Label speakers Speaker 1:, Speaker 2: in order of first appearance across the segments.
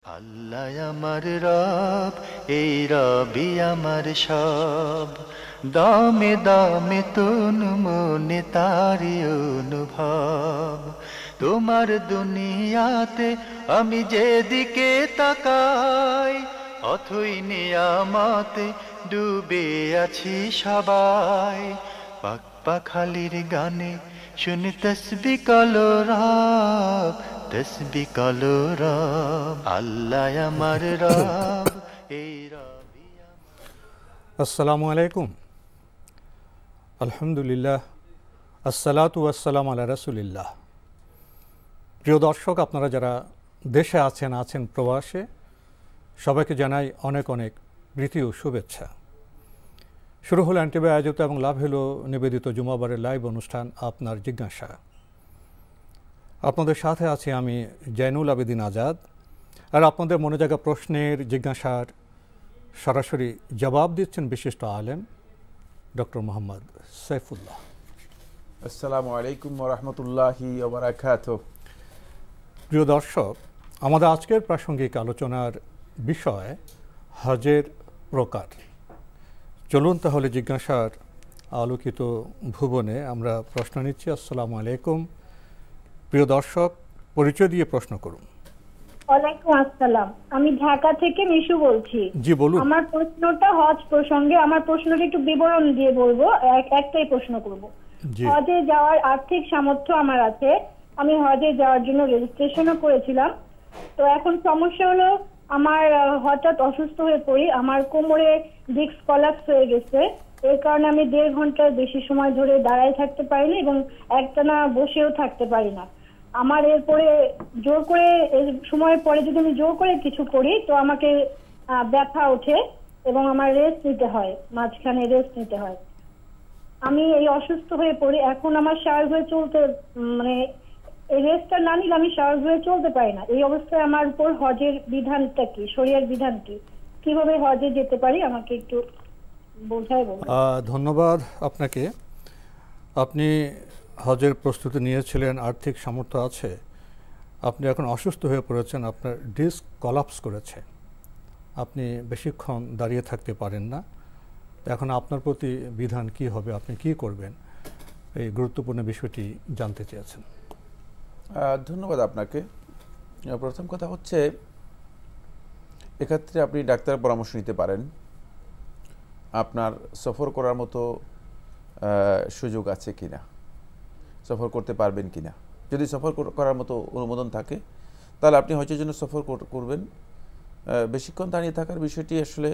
Speaker 1: আল্লাহ আমার রব, এই রবি আমার সব, দামে দামে তুন মনে তারি অনুভব। তোমার দুনিয়াতে আমি যেদিকে তাকাই, অথই নিয়ামতে ডুবে আছি সবাই। পাক পাখালির গানে শুনি তসবি কলো রব, তসবি কলো রব, আল্লাহ আমার রব, এই রবি।
Speaker 2: আসসালামু আলাইকুম, আলহামদুলিল্লাহ, আসসালাতু ওয়াসসালামু আলা রাসূলিল্লাহ। প্রিয় দর্শক, আপনারা যারা দেশে আছেন প্রবাসে, সবাইকে জানাই অনেক অনেক প্রীতি ও শুভেচ্ছা। শুরু হলো এনটিভি আয়োজিত এবং লাভ হলো নিবেদিত জুমাবারের লাইভ অনুষ্ঠান আপনার জিজ্ঞাসা। আপনাদের সাথে আছি আমি জয়নুল আবেদিন আজাদ। আর আপনাদের মনে জাগা প্রশ্নের জিজ্ঞাসার সরাসরি জবাব দিচ্ছেন বিশিষ্ট আলেম ডক্টর মোহাম্মদ সাইফুল্লাহ।
Speaker 3: আসসালামু আলাইকুম ওয়া রাহমাতুল্লাহি ওয়া বারাকাতুহু।
Speaker 2: প্রিয় দর্শক, আমাদের আজকের প্রাসঙ্গিক আলোচনার বিষয় হজের প্রকার। চলুন তাহলে জিজ্ঞাসার আলোকিত ভুবনে আমরা প্রশ্ন নিচ্ছি। আসসালামু আলাইকুম। প্রিয় দর্শক, পরিচয় দিয়ে প্রশ্ন করুন।
Speaker 4: ওয়ালাইকুম আসসালাম, আমি ঢাকা থেকে মিশু বলছি।
Speaker 2: জি বলুন।
Speaker 4: আমার প্রশ্নটা হজ প্রসঙ্গে। আমার প্রশ্নটা একটু বিবরণ দিয়ে বলবো, একটাই প্রশ্ন করব। হজে যাওয়ার আর্থিক সামর্থ্য আমার আছে, আমি হজে যাওয়ার জন্য রেজিস্ট্রেশনও করেছিলাম। তো এখন সমস্যা হলো, আমার হঠাৎ অসুস্থ হয়ে পড়ি, আমার কোমরে ডিস্ক কলাপস হয়ে গেছে। এর কারণে আমি 1.5 ঘন্টার বেশি সময় ধরে দাঁড়ায় থাকতে পারিনি এবং একটানা বসেও থাকতে পারি না। আমার এরপরে জোর করে সময়ের পরে যদি আমি জোর করে কিছু করি তো আমাকে ব্যথা ওঠে এবং আমার রেস্ট নিতে হয়, মাঝখানে রেস্ট নিতে হয়। আমি এই অসুস্থ হয়ে পড়ি, এখন আমার স্বাভাবিক হয়ে চলতে, মানে এই রেস্টটা না নিলে আমি স্বাভাবিক হয়ে চলতে পারি না। এই অবস্থায় আমার উপর হজের বিধানটা কি, শরিয়ার বিধান কি, কিভাবে হজে যেতে পারি আমাকে একটু বোঝায় বলুন।
Speaker 2: ধন্যবাদ আপনাকে। আপনি হজের প্রস্তুতি নিয়েছিলেন, আর্থিক সামর্থ্য আছে, আপনি এখন অসুস্থ হয়ে পড়েছেন, আপনার ডিস্ক কলাপস করেছে, আপনি বেশিক্ষণ দাঁড়িয়ে থাকতে পারেন না। এখন আপনার প্রতি বিধান কি হবে, আপনি কি করবেন, এই গুরুত্বপূর্ণ বিষয়টি জানতে চেয়েছেন।
Speaker 3: ধন্যবাদ আপনাকে। প্রথম কথা হচ্ছে, এক্ষেত্রে আপনি ডাক্তারের পরামর্শ নিতে পারেন। আপনার সফর করার মতো সুযোগ আছে কিনা, সফর করতে পারবেন কিনা। যদি সফর করার মতো অনুমোদন থাকে তাহলে আপনি হজের জন্য সফর করবেন। বেশিক্ষণ দাঁড়িয়ে থাকার বিষয়টি আসলে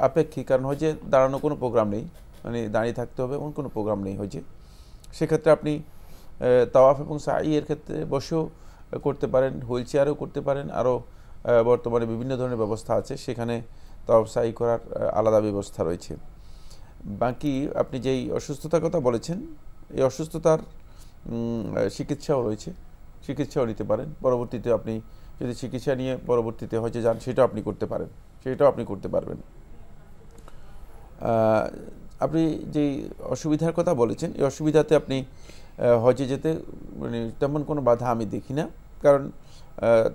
Speaker 3: আপেক্ষিক, কারণ হজে দাঁড়ানো কোনো প্রোগ্রাম নেই, মানে দাঁড়িয়ে থাকতে হবে এমন কোনো প্রোগ্রাম নেই হজে। সেক্ষেত্রে আপনি তাওয়াফ এবং সাই এর ক্ষেত্রে বসেও করতে পারেন, হুইল চেয়ারেও করতে পারেন। আরও বর্তমানে বিভিন্ন ধরনের ব্যবস্থা আছে, সেখানে তাওয়াফ সাই করার আলাদা ব্যবস্থা রয়েছে। বাকি আপনি যেই অসুস্থতার কথা বলেছেন, এই অসুস্থতার চিকিৎসাও রয়েছে, চিকিৎসাও নিতে পারেন। পরবর্তীতে আপনি যদি চিকিৎসা নিয়ে পরবর্তীতে হজে যান সেটাও আপনি করতে পারেন, সেটাও আপনি করতে পারবেন। আপনি যেই অসুবিধার কথা বলেছেন, এই অসুবিধাতে আপনি হজে যেতে মানে তেমন কোনো বাধা আমি দেখি না, কারণ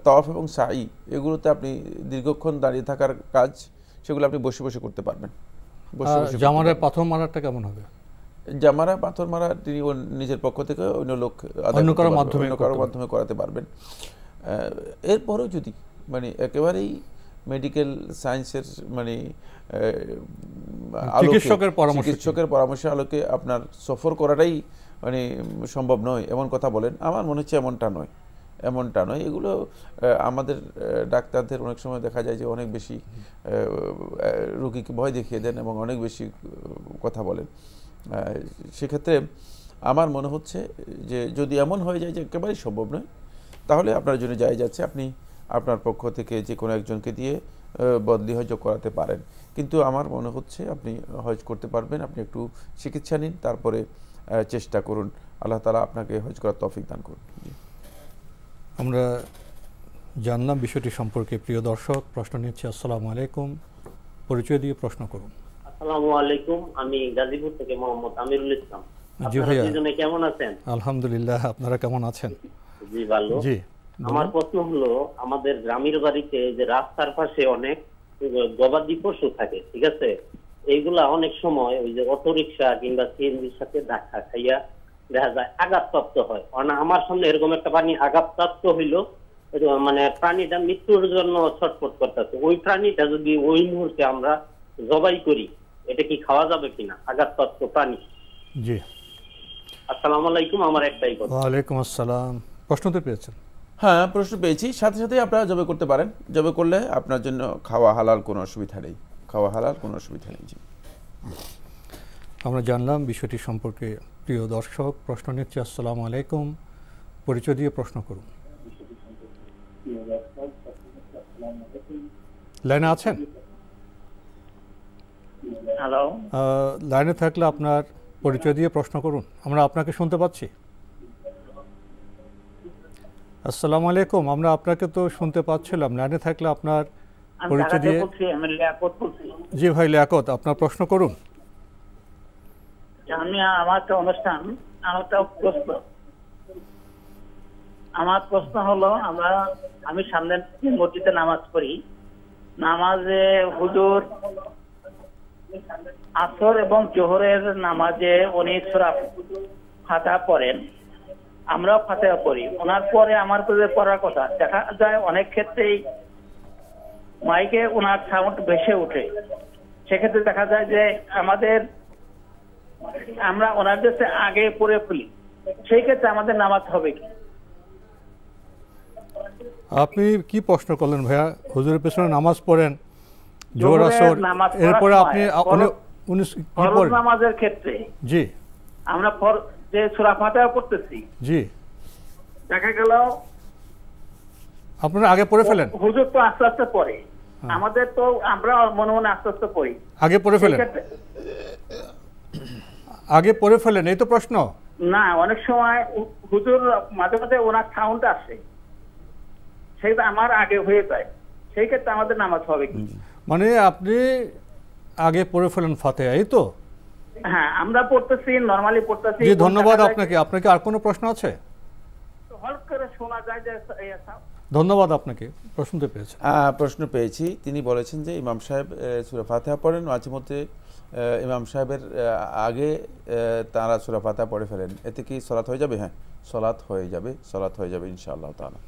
Speaker 3: তাওয়াফ এবং সাই এগুলোতে আপনি দীর্ঘক্ষণ দাঁড়িয়ে থাকার কাজ, সেগুলো আপনি বসে বসে করতে পারবেন।
Speaker 2: জামারে পাথর মারাটা কেমন হবে?
Speaker 3: জামারা পাথর মারা তিনি নিজের পক্ষ থেকে অন্য লোক কারোর মাধ্যমে করাতে পারবেন। এরপরও যদি মানে একেবারেই মেডিকেল সায়েন্সের মানে চিকিৎসকের পরামর্শের আলোকে আপনার সফর করাটাই মানে সম্ভব নয় এমন কথা বলেন, আমার মনে হচ্ছে এমনটা নয়। এগুলো আমাদের ডাক্তারদের অনেক সময় দেখা যায় যে অনেক বেশি রোগীকে ভয় দেখিয়ে দেন এবং অনেক বেশি কথা বলেন। সেক্ষেত্রে আমার মনে হচ্ছে যে যদি এমন হয়ে যায় যে একেবারেই সম্ভব নয়, তাহলে আপনার জন্য জায়েজ আছে, আপনি আপনার পক্ষ থেকে যে কোনো একজনকে দিয়ে বদলি হজ করাতে পারেন। কিন্তু আমার মনে হচ্ছে আপনি হজ করতে পারবেন। আপনি একটু চিকিৎসা নিন, তারপরে চেষ্টা করুন। আল্লাহ তাআলা আপনাকে হজ করার তৌফিক দান করুন।
Speaker 2: আমরা জানলাম বিষয়টি সম্পর্কে। প্রিয় দর্শক, প্রশ্ন নিচ্ছি। আসসালামু আলাইকুম, পরিচয় দিয়ে প্রশ্ন করুন।
Speaker 5: আসসালামু আলাইকুম, আমি গাজীপুর থেকে মোহাম্মদ আমিরুল ইসলাম।
Speaker 2: জি ভাইয়া,
Speaker 5: কেমন আছেন?
Speaker 2: আলহামদুলিল্লাহ, আপনারা কেমন আছেন?
Speaker 5: জি ভালো।
Speaker 2: জি,
Speaker 5: আমার প্রশ্ন হলো, আমাদের গ্রামের বাড়িতে যে রাস্তার পাশে অনেক গবাদি পশু থাকে, ঠিক আছে, এইগুলা অনেক সময় ওই যে অটোরিকশা কিংবা সিএনজির সাথে ধাক্কা খাইয়া দেখা যায় আঘাতপ্রাপ্ত হয়। আমার সামনে এরকম একটা প্রাণী আঘাতপ্রাপ্ত হইলো, মানে প্রাণীটা মৃত্যুর জন্য ছটফট করতেছে। ওই প্রাণীটা যদি ওই মুহূর্তে আমরা জবাই করি, এটা কি খাওয়া যাবে কিনা, আঘাতপ্রাপ্ত প্রাণী?
Speaker 2: জি,
Speaker 5: আসসালামু আলাইকুম। আমার একটাই কথা।
Speaker 2: ওয়ালাইকুম আসসালাম। প্রশ্ন তো পেয়েছেন?
Speaker 3: হ্যাঁ, প্রশ্ন পেয়েছি। সাথে সাথে আপনারা জবে করতে পারেন। জবে করলে আপনার জন্য খাওয়া হালাল, কোনো অসুবিধা নেই। খাওয়া হালাল, কোনো অসুবিধা নেই। জি,
Speaker 2: আমরা জানলাম বিষয়টি সম্পর্কে। প্রিয় দর্শক, প্রশ্ন নিচ্ছি। আসসালামু আলাইকুম, পরিচয় দিয়ে প্রশ্ন করুন। লাইনে আছেন?
Speaker 6: হ্যালো,
Speaker 2: লাইনে থাকলে আপনার পরিচয় দিয়ে প্রশ্ন করুন, আমরা আপনাকে শুনতে পাচ্ছি। আসসালামু আলাইকুম, আমরা আপনাকে তো শুনতে পাচ্ছিলাম। লাইনে থাকলে আপনার পরিচয় দিয়ে। জি ভাই লিয়াকত, আপনার প্রশ্ন করুন।
Speaker 6: আমার তো অনুষ্ঠান, আমার প্রশ্ন হলো, আমি সামনে মসজিদে নামাজ পড়ি। নামাজে হুজুর আসর এবং জোহরের নামাজে উনি সূরা ফাতিহা পড়েন, আমরাও ফাতিহা পড়ি। ওনার পরে আমার পড়ার কথা, দেখা যায় অনেক ক্ষেত্রেই মাইকে ওনার সাউন্ড ভেসে ওঠে। সেক্ষেত্রে দেখা যায় যে আমরা ওনার কাছে আগে পড়ে ফেলি, সেই ক্ষেত্রে আমাদের নামাজ হবে কি?
Speaker 2: আপনি কি প্রশ্ন করলেন ভাইয়া? হুজুরের পেছনে নামাজ পড়েন, জোহর আসর, এরপরে আপনি
Speaker 6: ফরজ নামাজের ক্ষেত্রে
Speaker 2: জি
Speaker 6: আমরা যে সূরা ফাতিহা পড়তেছি,
Speaker 2: জি
Speaker 6: দেখা গেল
Speaker 2: আপনারা আগে পড়ে ফেলেন।
Speaker 6: হুজুর তো আস্তে আস্তে পড়ে, আমাদের তো আমরা মনে মনে আস্তে আস্তে পড়ি।
Speaker 2: আগে পড়ে ফেলেন, আগে পড়ে ফেলেন, এই তো প্রশ্ন
Speaker 6: না? অনেক সময় হুজুর মাঝে মাঝে ওনার সাউন্ড আসে, সেটা আমার আগে হয়ে যায়, সেই ক্ষেত্রে আমাদের নামাজ হবে কি?
Speaker 2: মানে আপনি আগে পড়ে ফেলেন ফাতিহা, এই তো?
Speaker 6: হ্যাঁ, আমরা পড়তেছি, নরমালি পড়তেছি।
Speaker 2: জি, ধন্যবাদ আপনাকে। আপনাকে আর কোনো প্রশ্ন আছে?
Speaker 6: হলফ করে শোনা যায় যে।
Speaker 2: ধন্যবাদ আপনাকে, প্রশ্ন তো পেয়েছেন।
Speaker 3: প্রশ্ন পেয়েছি। তিনি বলেছেন যে ইমাম সাহেব সূরা ফাতিহা পড়েন, মাঝে মধ্যে ইমাম সাহেবের আগে তারা সূরা ফাতিহা পড়ে ফেলেন, এতে কি সালাত হয়ে যাবে? হ্যাঁ, সালাত হয়ে যাবে, সালাত হয়ে যাবে ইনশাআল্লাহ তাআলা।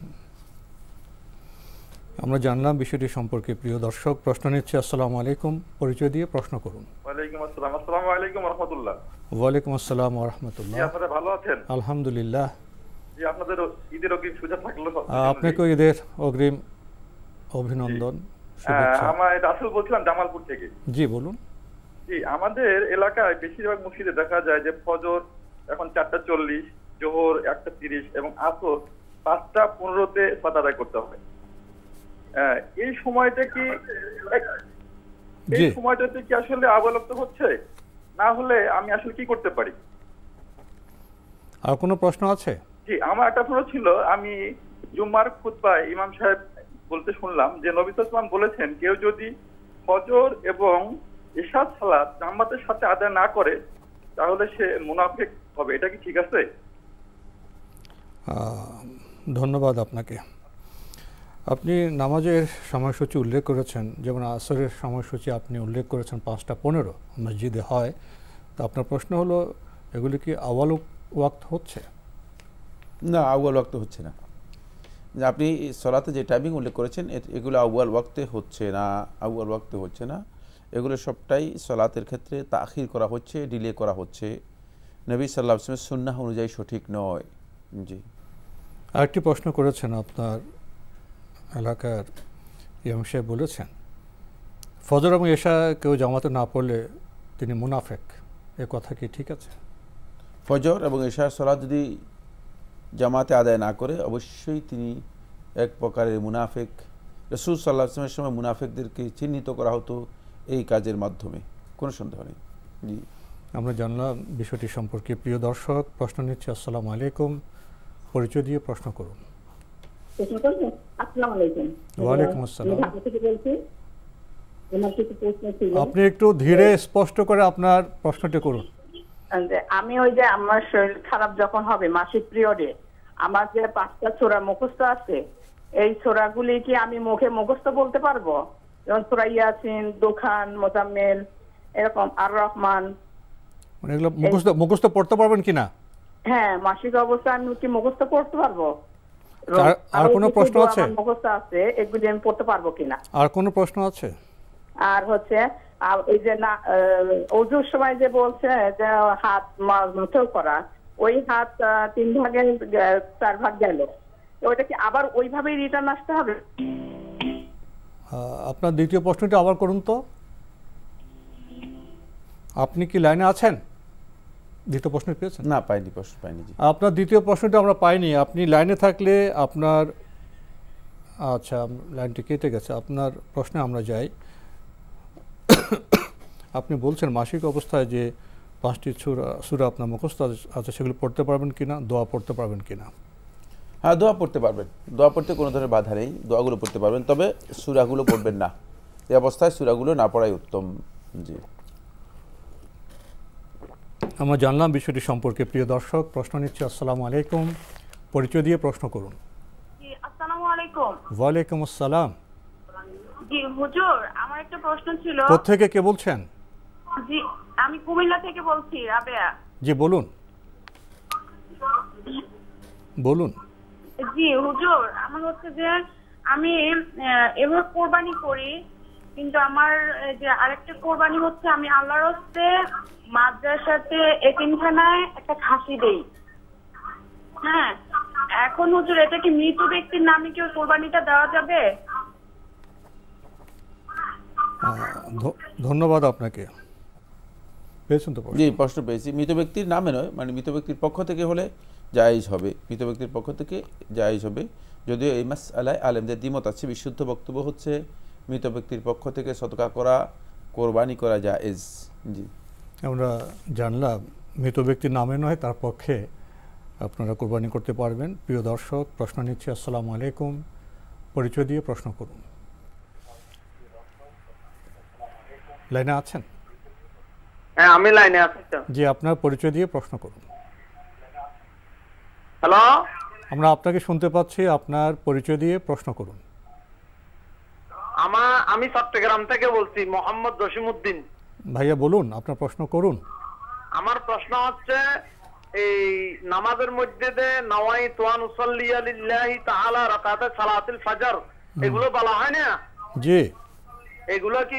Speaker 2: আমরা জানলাম বিষয়টি সম্পর্কে। প্রিয় দর্শক, প্রশ্ন নিচ্ছে। আসসালামু আলাইকুম, পরিচয় দিয়ে প্রশ্ন করুন।
Speaker 7: ওয়ালাইকুম আসসালাম। আসসালামু আলাইকুম ওয়া রাহমাতুল্লাহ।
Speaker 2: ওয়ালাইকুম আসসালাম ওয়া রাহমাতুল্লাহ।
Speaker 7: আপনারা ভালো আছেন?
Speaker 2: আলহামদুলিল্লাহ।
Speaker 7: জি, আপনাদের ঈদের অগ্রিম শুভেচ্ছা থাকলো।
Speaker 2: আপনাকেও ঈদের অগ্রিম অভিনন্দন, শুভেচ্ছা।
Speaker 7: আমার রাসেল বলছিলাম জামালপুর থেকে।
Speaker 2: জি বলুন।
Speaker 7: জি, আমাদের এলাকায় বেশিরভাগ মসজিদে দেখা যায় যে ফজর এখন 4:40, জোহর 1:30 এবং আসর 5:15-তে সালাত আদায় করতে হবে। এই সময়টাতে কি আসলে অবলম্বন হচ্ছে? না হলে আমি আসলে কি করতে পারি?
Speaker 2: আর কোনো প্রশ্ন আছে?
Speaker 7: জি, আমার একটা প্রশ্ন ছিল। আমি জুম্মার খুতবায় ইমাম সাহেব বলতে শুনলাম যে নবী সাল্লাল্লাহু আলাইহি ওয়াসাল্লাম বলেছেন, কেউ যদি ফজর এবং ইশা সালাত জামাতের সাথে আদায় না করে তাহলে সে মুনাফিক হবে। এটা কি ঠিক আছে?
Speaker 2: ধন্যবাদ আপনাকে। আপনি নামাজের সময়সূচি উল্লেখ করেছেন, যেমন আসরের সময়সূচি আপনি উল্লেখ করেছেন 5:15 মসজিদে হয়। তো আপনার প্রশ্ন হলো, এগুলি কি আউয়াল ওয়াক্ত হচ্ছে?
Speaker 3: না, আউয়াল ওয়াক্ত হচ্ছে না। আপনি সালাতে যে টাইমিং উল্লেখ করেছেন এগুলো আউয়াল ওয়াক্তে হচ্ছে না, আউয়াল ওয়াক্তে হচ্ছে না। এগুলো সবটাই সালাতের ক্ষেত্রে তাখির করা হচ্ছে, ডিলে করা হচ্ছে, নবী সাল্লাল্লাহু আলাইহি ওয়াসাল্লামের সুন্নাহ অনুযায়ী সঠিক নয়। জি,
Speaker 2: আরেকটি প্রশ্ন করেছেন আপনার এলাকার ইমাম সাহেব, বলেছেন ফজর এবং এশা কেউ জামাতে না পড়লে তিনি মুনাফেক, এ কথা কি ঠিক আছে?
Speaker 3: ফজর এবং এশার সালাত যদি জামাতে আদায় না করে অবশ্যই তিনি এক প্রকারের মুনাফেক। রাসূল সাল্লাল্লাহু আলাইহি ওয়াসাল্লামের সময় মুনাফেকদেরকে চিহ্নিত করা হতো এই কাজের মাধ্যমে, কোনো সন্দেহ নেই। জি,
Speaker 2: আমরা জানলাম বিষয়টি সম্পর্কে। প্রিয় দর্শক, প্রশ্ন নিচ্ছে। আসসালামু আলাইকুম, পরিচয় দিয়ে প্রশ্ন করুন।
Speaker 8: আসসালামু আলাইকুম।
Speaker 2: ওয়ালাইকুম আসসালাম।
Speaker 8: ঢাকা থেকে বলছি। আমার কিছু প্রশ্ন ছিল।
Speaker 2: আপনি একটু ধীরে স্পষ্ট করে আপনার প্রশ্নটি করুন।
Speaker 8: আমি ওই যে আমার শরীর খারাপ যখন হবে মাসিক পিরিয়ডে, আমার যে 5টা সূরা মুখস্থ আছে, এই সূরাগুলি কি আমি মুখে মুখস্থ বলতে পারবো? যেমন সূরা ইয়াসিন, দুখান, মুজাম্মিল, এরকম আর রহমান।
Speaker 2: মানে এগুলো মুখস্থ পড়তে পারবেন কিনা?
Speaker 8: হ্যাঁ, মাসিক অবস্থা আমি কি মুখস্থ পড়তে পারবো?
Speaker 2: আর কোনো প্রশ্ন আছে?
Speaker 8: মুখস্থ আছে, এগুলি আমি পড়তে পারবো কিনা?
Speaker 2: আর কোনো প্রশ্ন আছে?
Speaker 8: আর হচ্ছে এই যে না ওযুর সময় যে বলছে যে হাত মুঠো করা, ওই হাত 3 ভাগে 4 ভাগ গেল, ওইটা কি আবার ওইভাবেই রিটার্ন আসতে হবে?
Speaker 2: আপনার দ্বিতীয় প্রশ্নটি আবার করুন তো। আপনি কি লাইনে আছেন? দ্বিতীয় প্রশ্ন পেয়েছেন?
Speaker 3: না, পাইনি, প্রশ্ন পাইনি জি।
Speaker 2: আপনার দ্বিতীয় প্রশ্নটা আমরা পাইনি। আপনি লাইনে থাকলে আপনার, আচ্ছা লাইনটি কেটে গেছে, আপনার প্রশ্নে আমরা যাই। আপনি বলছেন মাসিক অবস্থায় যে 5টি সূরা আপনার মুখস্থ আছে, সেগুলো পড়তে পারবেন কিনা, দোয়া পড়তে পারবেন কিনা?
Speaker 3: হ্যাঁ, দোয়া পড়তে পারবেন। দোয়া পড়তে কোনো ধরনের বাধা নেই, দোয়াগুলো পড়তে পারবেন, তবে সূরাগুলো পড়বেন না। এই অবস্থায় সূরাগুলো না পড়াই উত্তম। জি,
Speaker 2: আমরা জানলাম বিষয়টি সম্পর্কে। প্রিয় দর্শক, প্রশ্ন নিচ্ছি। আসসালামু আলাইকুম, পরিচয় দিয়ে প্রশ্ন করুন।
Speaker 9: আসসালামু আলাইকুম।
Speaker 2: ওয়ালাইকুম আসসালাম।
Speaker 9: জি হুজুর, আমার একটা প্রশ্ন ছিল।
Speaker 2: কোথা থেকে কে বলছেন?
Speaker 9: জি, আমি কুমিল্লা থেকে বলছি, রাবেয়া।
Speaker 2: জি বলুন। বলুন।
Speaker 9: জি হুজুর, আমার হচ্ছে যে আমি এবার কোরবানি করি, কিন্তু আমার যে আরেকটা কোরবানি হচ্ছে আমি আল্লাহর হস্তে মাদ্রাসাতে এতিমখানায় একটা খাসি দেই। হ্যাঁ, এখন হুজুর এটা কি মৃত ব্যক্তির নামে কি ওই কোরবানিটা দেওয়া যাবে?
Speaker 2: ধন্যবাদ আপনাকে। পেয়েছেন তো?
Speaker 3: জি, প্রশ্ন পেয়েছি। মৃত ব্যক্তির নামে নয়, মানে মৃত ব্যক্তির পক্ষ থেকে হলে জায়েজ হবে, মৃত ব্যক্তির পক্ষ থেকে জায়েজ হবে। যদিও এই মাসআলায় আলেমদের দ্বিমত আছে। বিশুদ্ধ বক্তব্য হচ্ছে মৃত ব্যক্তির পক্ষ থেকে সদকা করা, কোরবানি করা জায়েজ। জি,
Speaker 2: আমরা জানলাম মৃত ব্যক্তির নামে নয়, তার পক্ষে আপনারা কোরবানি করতে পারবেন। প্রিয় দর্শক, প্রশ্ন নিচ্ছি। আসসালামু আলাইকুম, পরিচয় দিয়ে প্রশ্ন করুন। লাইনে আছেন?
Speaker 6: হ্যাঁ, আমি লাইনে আছি।
Speaker 2: জি, আপনার পরিচয় দিয়ে প্রশ্ন করুন।
Speaker 6: হ্যালো,
Speaker 2: আমরা আপনাকে শুনতে পাচ্ছি, আপনার পরিচয় দিয়ে প্রশ্ন করুন।
Speaker 6: আমি চট্টগ্রাম থেকে বলছি, মোহাম্মদ জসিমউদ্দিন।
Speaker 2: ভাইয়া বলুন, আপনার প্রশ্ন করুন।
Speaker 6: আমার প্রশ্ন হচ্ছে, এই নামাজের মধ্যে যে নাওয়াইতু আন উসাল্লিয়া লিল্লাহি তাআলা রাকাতে সালাতুল ফজর, এগুলো বলা হয় না?
Speaker 2: জি।
Speaker 6: এগুলো কি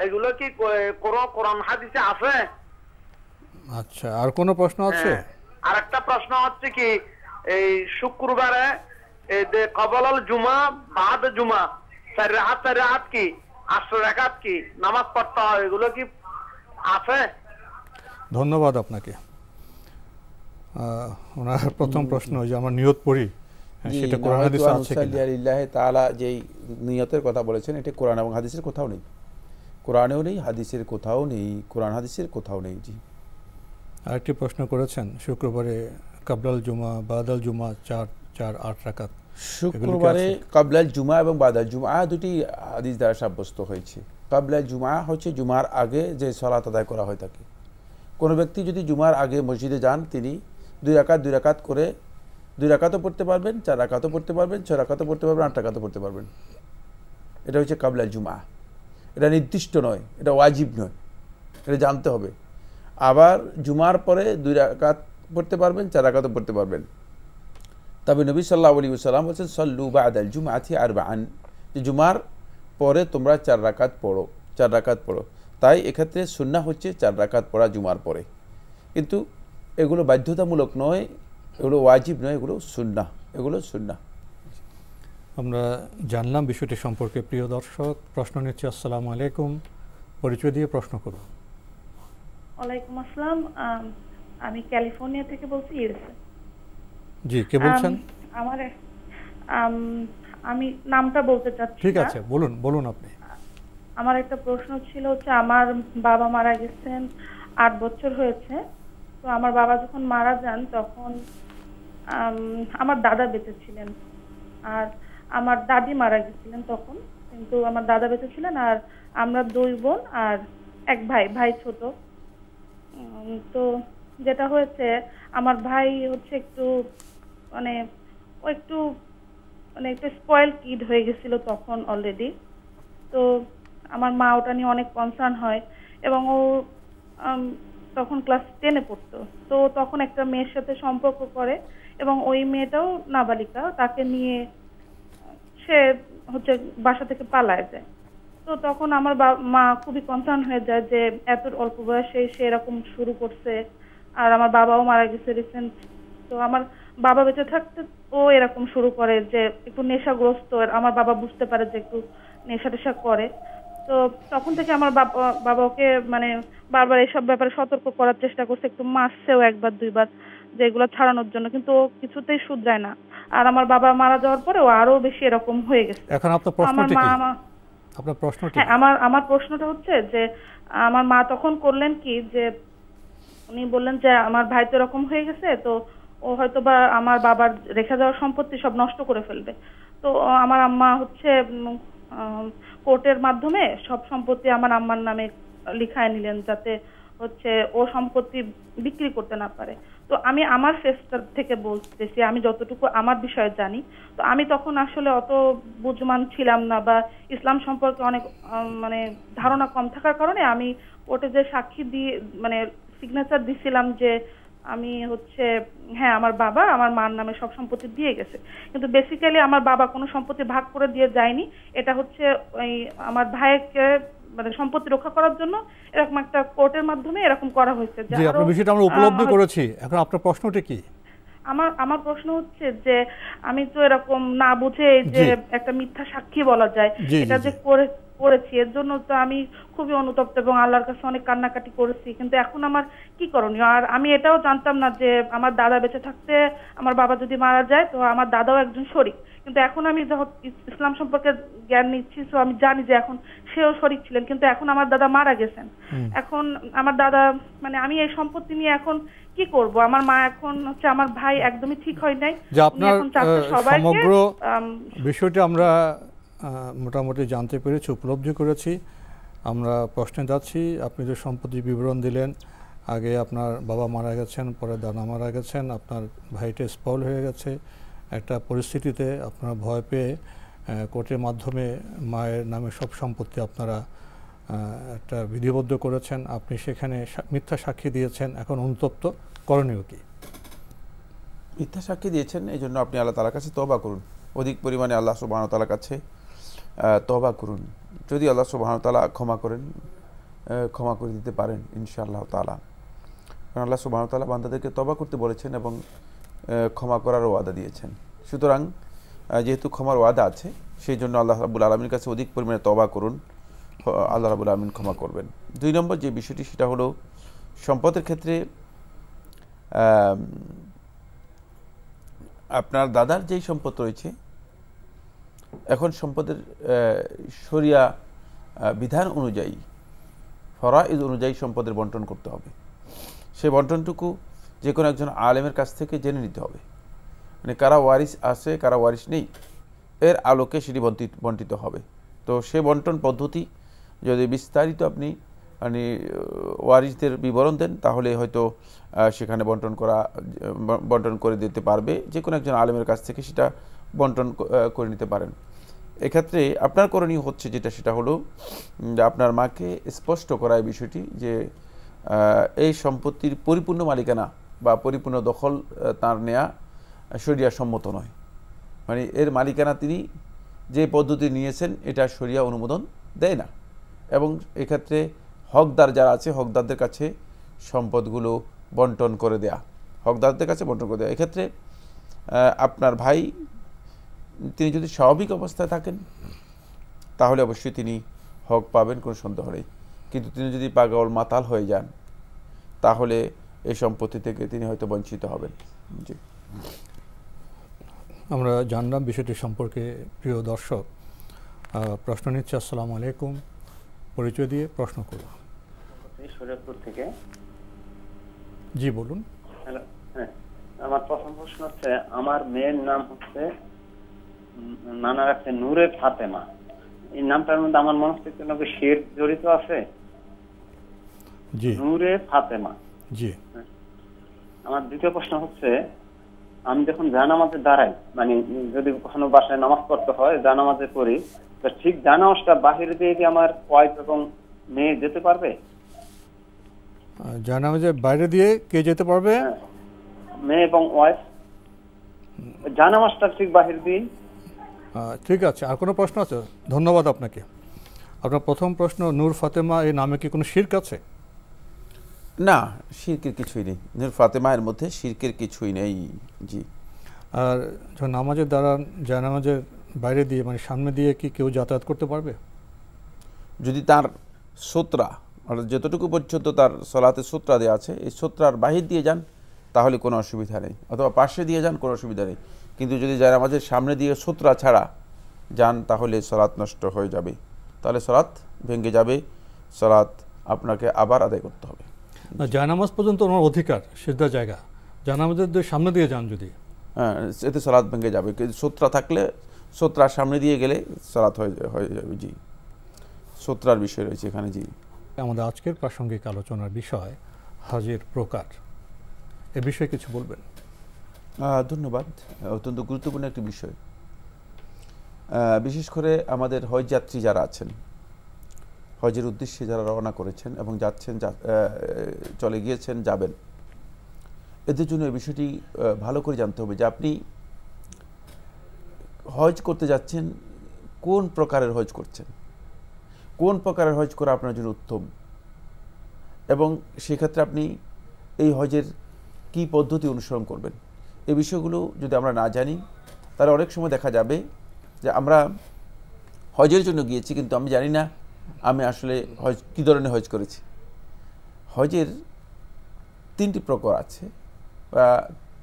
Speaker 6: এগুলো কি কোরআন হাদিসে আছে?
Speaker 2: আচ্ছা, আর কোনো প্রশ্ন আছে?
Speaker 6: আর একটা প্রশ্ন হচ্ছে কি, এই শুক্রবারে এই যে কবলাল জুমা বাদ জুমা 4 রাকাত কি 8 রাকাত কি নামাজ পড়তে হয়, এগুলো কি আছে?
Speaker 2: ধন্যবাদ আপনাকে। ওনার প্রথম প্রশ্ন যে আমরা নিয়ত পড়ি, সেটা কোরআন হাদিসে আছে কিনা?
Speaker 3: আল্লাহ তাআলা যেই নিয়তের কথা বলেছেন, এটা কোরআন এবং হাদিসের কোথাও নেই। কোরআনেও নেই, হাদিসের কোথাও নেই, কোরআন হাদিসের কোথাও নেই। জি,
Speaker 2: আরেকটি প্রশ্ন করেছেন, শুক্রবারে কাবলাল জুমা বাদাল জুমা 4-8 রাকাত।
Speaker 3: শুক্রবারে কাবলাল জুমা এবং বাদাল জুমা দুটি হাদিস দ্বারা সাব্যস্ত হয়েছে। কাবলাল জুমা হচ্ছে জুমার আগে যে সালাত আদায় করা হয় থাকে। কোনো ব্যক্তি যদি জুমার আগে মসজিদে যান, তিনি 2 রাকাত করে 2 রাকাতও পড়তে পারবেন, 4 রাকাতও পড়তে পারবেন, 6 রাকাতও পড়তে পারবেন, 8 রাকাতও পড়তে পারবেন। এটা হচ্ছে কাবলাল জুমা। এটা নির্দিষ্ট নয়, এটা ওয়াজিব নয়, এটা জানতে হবে। আবার জুমার পরে 2 রাকাত পড়তে পারবেন, 4 রাকাতও পড়তে পারবেন। তবে নবী সাল্লাল্লাহু আলাইহি ওয়াসাল্লাম বলেছেন, সল্লু বাদাল জুমআতি আরবাআন, যে জুমার পরে তোমরা 4 রাকাত পড়ো, 4 রাকাত পড়ো। তাই এক্ষেত্রে সুন্নাহ হচ্ছে 4 রাকাত পড়া জুমার পরে, কিন্তু এগুলো বাধ্যতামূলক নয়, এগুলো ওয়াজিব নয়, এগুলো সুন্নাহ, এগুলো সুন্নাহ।
Speaker 2: আমরা জানলাম বিষয়টি সম্পর্কে। প্রিয় দর্শক, প্রশ্ন নিচ্ছি। আসসালামু আলাইকুম, পরিচয় দিয়ে প্রশ্ন করুন।
Speaker 10: ওয়ালাইকুম আসসালাম, আমি ক্যালিফোর্নিয়া থেকে বলছি, ইউএসএ।
Speaker 2: জি, কে বলছেন?
Speaker 10: আমি নামটা বলতে চাচ্ছি।
Speaker 2: ঠিক আছে, বলুন আপনি।
Speaker 10: আমার একটা প্রশ্ন ছিল হচ্ছে, আমার বাবা মারা গেছেন, 8 বছর হয়েছে। তো আমার বাবা যখন মারা যান, তখন আমার দাদা বেঁচে ছিলেন, আর আমার দাদি মারা গেছিলেন তখন, কিন্তু আমার দাদা বেঁচে ছিলেন। আর আমরা 2 বোন আর 1 ভাই ছোট। তো যেটা হয়েছে আমার ভাই হচ্ছে একটু মানে ও একটু মানে একটা স্পয়েল কিড হয়ে গেছিল তখন অলরেডি। তো আমার মা ওটা নিয়ে অনেক কনসার্ন হয় এবং ও তখন ক্লাস 10-এ পড়তো। তো তখন একটা মেয়ের সাথে সম্পর্ক করে এবং ওই মেয়েটাও নাবালিকা, তাকে নিয়ে সে হচ্ছে বাসা থেকে পালায় যায়। তো তখন আমার মা খুবই কনসার্ন হয়ে যায় যে এত অল্প বয়সে সে এরকম শুরু করছে, আর আমার বাবাও মারা গেছে রিসেন্ট। তো আমার বাবা বেঁচে থাকতে ও এরকম শুরু করে যে একটু নেশাগ্রস্ত, আমার বাবা বুঝতে পারে যে একটু নেশা টেশা করে। তো তখন থেকে আমার বাবা ওকে মানে বারবার এইসব ব্যাপারে সতর্ক করার চেষ্টা করছে, একটু মারছেও একবার দুইবার যে এগুলো ছাড়ানোর জন্য, কিন্তু ও কিছুতেই শুধরায় না। আর আমার বাবা মারা যাওয়ার পরে ও আরো বেশি এরকম হয়ে গেছে।
Speaker 2: এখন আপনার প্রশ্নটা কি? আপনার প্রশ্নটা?
Speaker 10: হ্যাঁ, আমার প্রশ্নটা হচ্ছে যে আমার মা তখন করলেন কি, যে উনি বললেন যে আমার ভাই তো এরকম হয়ে গেছে, তো ও হয়তো বা আমার বাবার রেখে যাওয়া সম্পত্তি সব নষ্ট করে ফেলবে। তো আমার আম্মা হচ্ছে কোর্টের মাধ্যমে সব সম্পত্তি আমার আম্মার নামে লিখায় নিলেন, যাতে হচ্ছে ও সম্পত্তি বিক্রি করতে না পারে। তো আমি আমার ফেসটার থেকে বলতেছি, আমি যতটুকু আমার বিষয়ে জানি, তো আমি তখন আসলে অত বুঝমান ছিলাম না বা ইসলাম সম্পর্কে অনেক মানে ধারণা কম থাকার কারণে আমি কোর্টে যে সাক্ষী দিয়ে মানে সিগনেচার দিছিলাম যে আমি হচ্ছে হ্যাঁ আমার বাবা আমার মার নামে সব সম্পত্তি দিয়ে গেছে, কিন্তু বেসিক্যালি আমার বাবা কোনো সম্পত্তি ভাগ করে দিয়ে যায়নি। এটা হচ্ছে ওই আমার ভাইকে মানে সম্পত্তি রক্ষা করার জন্য এরকম একটা কোর্টের মাধ্যমে এরকম করা হয়েছে।
Speaker 2: জি, আপনার বিষয়টা আমরা উপলব্ধি করেছি। এখন আপনার প্রশ্নটা কি?
Speaker 10: আমার প্রশ্ন হচ্ছে যে আমি তো এরকম না বুঝে যে একটা মিথ্যা সাক্ষী বলা যায় এটা যে করেছি, এর জন্য তো আমি খুবই অনুতপ্ত এবং আল্লাহর কাছে অনেক কান্নাকাটি করেছি, কিন্তু এখন আমার কি করণীয়? আর আমি এটাও জানতাম না যে আমার দাদা বেঁচে থাকতে আমার বাবা যদি মারা যায় তো আমার দাদাও একজন শরীক, কিন্তু এখন আমি যখন ইসলাম সম্পর্কে জ্ঞান নিচ্ছি তো আমি জানি যে এখন সেও শরীক ছিলেন, কিন্তু এখন আমার দাদা মারা গেছেন। এখন আমার দাদা মানে আমি এই সম্পত্তি নিয়ে এখন কি করব? আমার মা এখন হচ্ছে আমার ভাই একদমই ঠিক হয় নাই।
Speaker 2: যে আপনার সমগ্র বিষয়টি আমরা মোটামুটি জানতে পেরেছি, উপলব্ধি করেছি। আমরা প্রশ্নে যাচ্ছি। আপনি যে সম্পত্তির বিবরণ দিলেন, আগে আপনার বাবা মারা গেছেন, পরে দাদা মারা গেছেন, আপনার ভাইটা স্পল হয়ে গেছে, একটা পরিস্থিতিতে আপনারা ভয় পেয়ে কোর্টের মাধ্যমে মায়ের নামে সব সম্পত্তি আপনারা একটা বিধিবদ্ধ করেছেন, আপনি সেখানে মিথ্যা সাক্ষী দিয়েছেন। এখন অনুতপ্ত, করণীয় কি?
Speaker 3: মিথ্যা সাক্ষী দিয়েছেন, এই জন্য আপনি আল্লাহ তাআলার কাছে তওবা করুন, অধিক পরিমাণে আল্লাহ সুবহানাহু ওয়া তাআলার কাছে তওবা করুন। যদি আল্লাহ সুবহানাহু ওয়া তাআলা ক্ষমা করেন, ক্ষমা করে দিতে পারেন ইনশাআল্লাহ তাআলা। কারণ আল্লাহ সুবহানাহু ওয়া তাআলা বান্দাদেরকে তওবা করতে বলেছেন এবং ক্ষমা করারও ওয়াদা দিয়েছেন। সুতরাং যেহেতু ক্ষমার ওয়াদা আছে, সেই জন্য আল্লাহ রাব্বুল আলামিনের কাছে অধিক পরিমাণে তওবা করুন, আল্লাহ রাব্বুল আলামিন ক্ষমা করবেন। 2 নম্বর যে বিষয়টি সেটা হলো সম্পদের ক্ষেত্রে আপনার দাদার যেই সম্পদ রয়েছে, এখন সম্পদের শরিয়া বিধান অনুযায়ী ফরাইজ অনুযায়ী সম্পদের বন্টন করতে হবে। সেই বন্টনটুকু যে কোনো একজন আলেমের কাছ থেকে জেনে নিতে হবে, মানে কারা ওয়ারিস আছে কারা ওয়ারিস নেই এর আলোকে সেটি বন্টিত হবে। তো সে বন্টন পদ্ধতি যদি বিস্তারিত আপনি মানে ওয়ারিসদের বিবরণ দেন, তাহলে হয়তো সেখানে বন্টন করে দিতে পারবে যে কোনো একজন আলেমের কাছ থেকে, সেটা বন্টন করে নিতে পারেন। এক্ষেত্রে আপনার করণীয় হচ্ছে যেটা, সেটা হলো যে আপনার মাকে স্পষ্ট করা এই বিষয়টি যে এই সম্পত্তির পরিপূর্ণ মালিকানা বা পরিপূর্ণ দখল তার নেয়া শরিয়া সম্মত নয়, মানে এর মালিকানা তিনি যে পদ্ধতি নিয়েছেন এটা শরিয়া অনুমোদন দেয় না, এবং এক্ষেত্রে হকদার যারা আছে হকদারদের কাছে সম্পদগুলো বন্টন করে দেয়া, হকদারদের কাছে বন্টন করে দেয়া। এক্ষেত্রে আপনার ভাই তিনি যদি স্বাভাবিক অবস্থায় থাকেন তাহলে অবশ্যই তিনি হক পাবেন, কোনো সন্দেহ নেই। কিন্তু তিনি যদি পাগল মাতাল হয়ে যান তাহলে এই সম্পত্তি থেকে তিনি হয়তো বঞ্চিত হবেন। জি,
Speaker 2: আমরা জানলাম বিষয়টি সম্পর্কে। প্রিয় দর্শক, প্রশ্ন নিচ্ছে। আসসালামু আলাইকুম, পরিচয় দিয়ে প্রশ্ন করুন।
Speaker 11: শরীয়তপুর থেকে।
Speaker 2: জি বলুন।
Speaker 11: হ্যালো, হ্যাঁ, আমার প্রথম প্রশ্ন হচ্ছে, আমার মেয়ের নাম হচ্ছে নানা রাখছে নূরে ফাতেমা, এই নামটার মধ্যে আমার মনে হচ্ছে কোনো শিরক জড়িত আছে।
Speaker 2: জি,
Speaker 11: নূরে ফাতেমা।
Speaker 2: জি,
Speaker 11: আমার দ্বিতীয় প্রশ্ন হচ্ছে, আমি যখন জানামাজে দাঁড়াই, মানে যদি কখনো বাসায় নামাজ পড়তে হয় জানামাজে পড়ি, তো ঠিক জানামাজটা বাহির দিয়ে কি আমার ওয়াইফ এবং মেয়ে যেতে পারবে?
Speaker 2: জানামাজের বাইরে দিয়ে কে যেতে পারবে?
Speaker 11: মেয়ে এবং ওয়াইফ। জানামাজটা ঠিক বাহির দিয়ে।
Speaker 2: ঠিক আছে, আর কোনো প্রশ্ন আছে? ধন্যবাদ আপনাকে। আপনার প্রথম প্রশ্ন, নূর ফাতেমা এই নামে কি কোনো শিরক আছে?
Speaker 3: না, শিরকের কিছুই নেই। নূর ফাতেমা এর মধ্যে শিরকের কিছুই নেই। জি। আর
Speaker 2: যখন নামাজের দাঁড়ান, জানামাজের বাইরে দিয়ে মানে সামনে দিয়ে কি কেউ যাতায়াত করতে পারবে?
Speaker 3: যদি তার সূত্রা অর্থাৎ যতটুকু পর্যন্ত তার সলাতে সূত্রা দেওয়া আছে এই সূত্রার বাহির দিয়ে যান তাহলে কোনো অসুবিধা নেই, অথবা পাশে দিয়ে যান কোনো অসুবিধা নেই। কিন্তু যদি জানামাজের সামনে দিয়ে সূত্রা ছাড়া যান তাহলে সলাৎ নষ্ট হয়ে যাবে, তাহলে সলাৎ ভেঙে যাবে, সলাৎ আপনাকে আবার আদায় করতে হবে।
Speaker 2: জানামাজ পর্যন্ত ওনার অধিকার, সিজদা জায়গা, জানামাজের সামনে দিয়ে যান যদি,
Speaker 3: হ্যাঁ, এতে সলাৎ ভেঙে যাবে। কিন্তু সূত্রা থাকলে সূত্রার সামনে দিয়ে গেলে সলাৎ হয়ে যাবে। জি, সূত্রার বিষয় রয়েছে এখানে। জি।
Speaker 2: আমাদের আজকের প্রাসঙ্গিক আলোচনার বিষয় হজের প্রকার, এ বিষয়ে কিছু বলবেন?
Speaker 3: ধন্যবাদ। অত্যন্ত গুরুত্বপূর্ণ একটি বিষয়। বিশেষ করে আমাদের হজ যাত্রী যারা আছেন, হজের উদ্দেশ্যে যারা রওনা করেছেন এবং যাচ্ছেন, চলে গিয়েছেন, যাবেন, এদের জন্য এই বিষয়টি ভালো করে জানতে হবে যে আপনি হজ করতে যাচ্ছেন, কোন প্রকারের হজ করছেন, কোন প্রকারের হজ করা আপনার জন্য উত্তম, এবং সেক্ষেত্রে আপনি এই হজের কি পদ্ধতি অনুসরণ করবেন। এই বিষয়গুলো যদি আমরা না জানি তাহলে অনেক সময় দেখা যাবে যে আমরা হজের জন্য গিয়েছি কিন্তু আমি জানি না আমি আসলে হজ কী ধরনের হজ করেছি। হজের তিনটি প্রকার আছে বা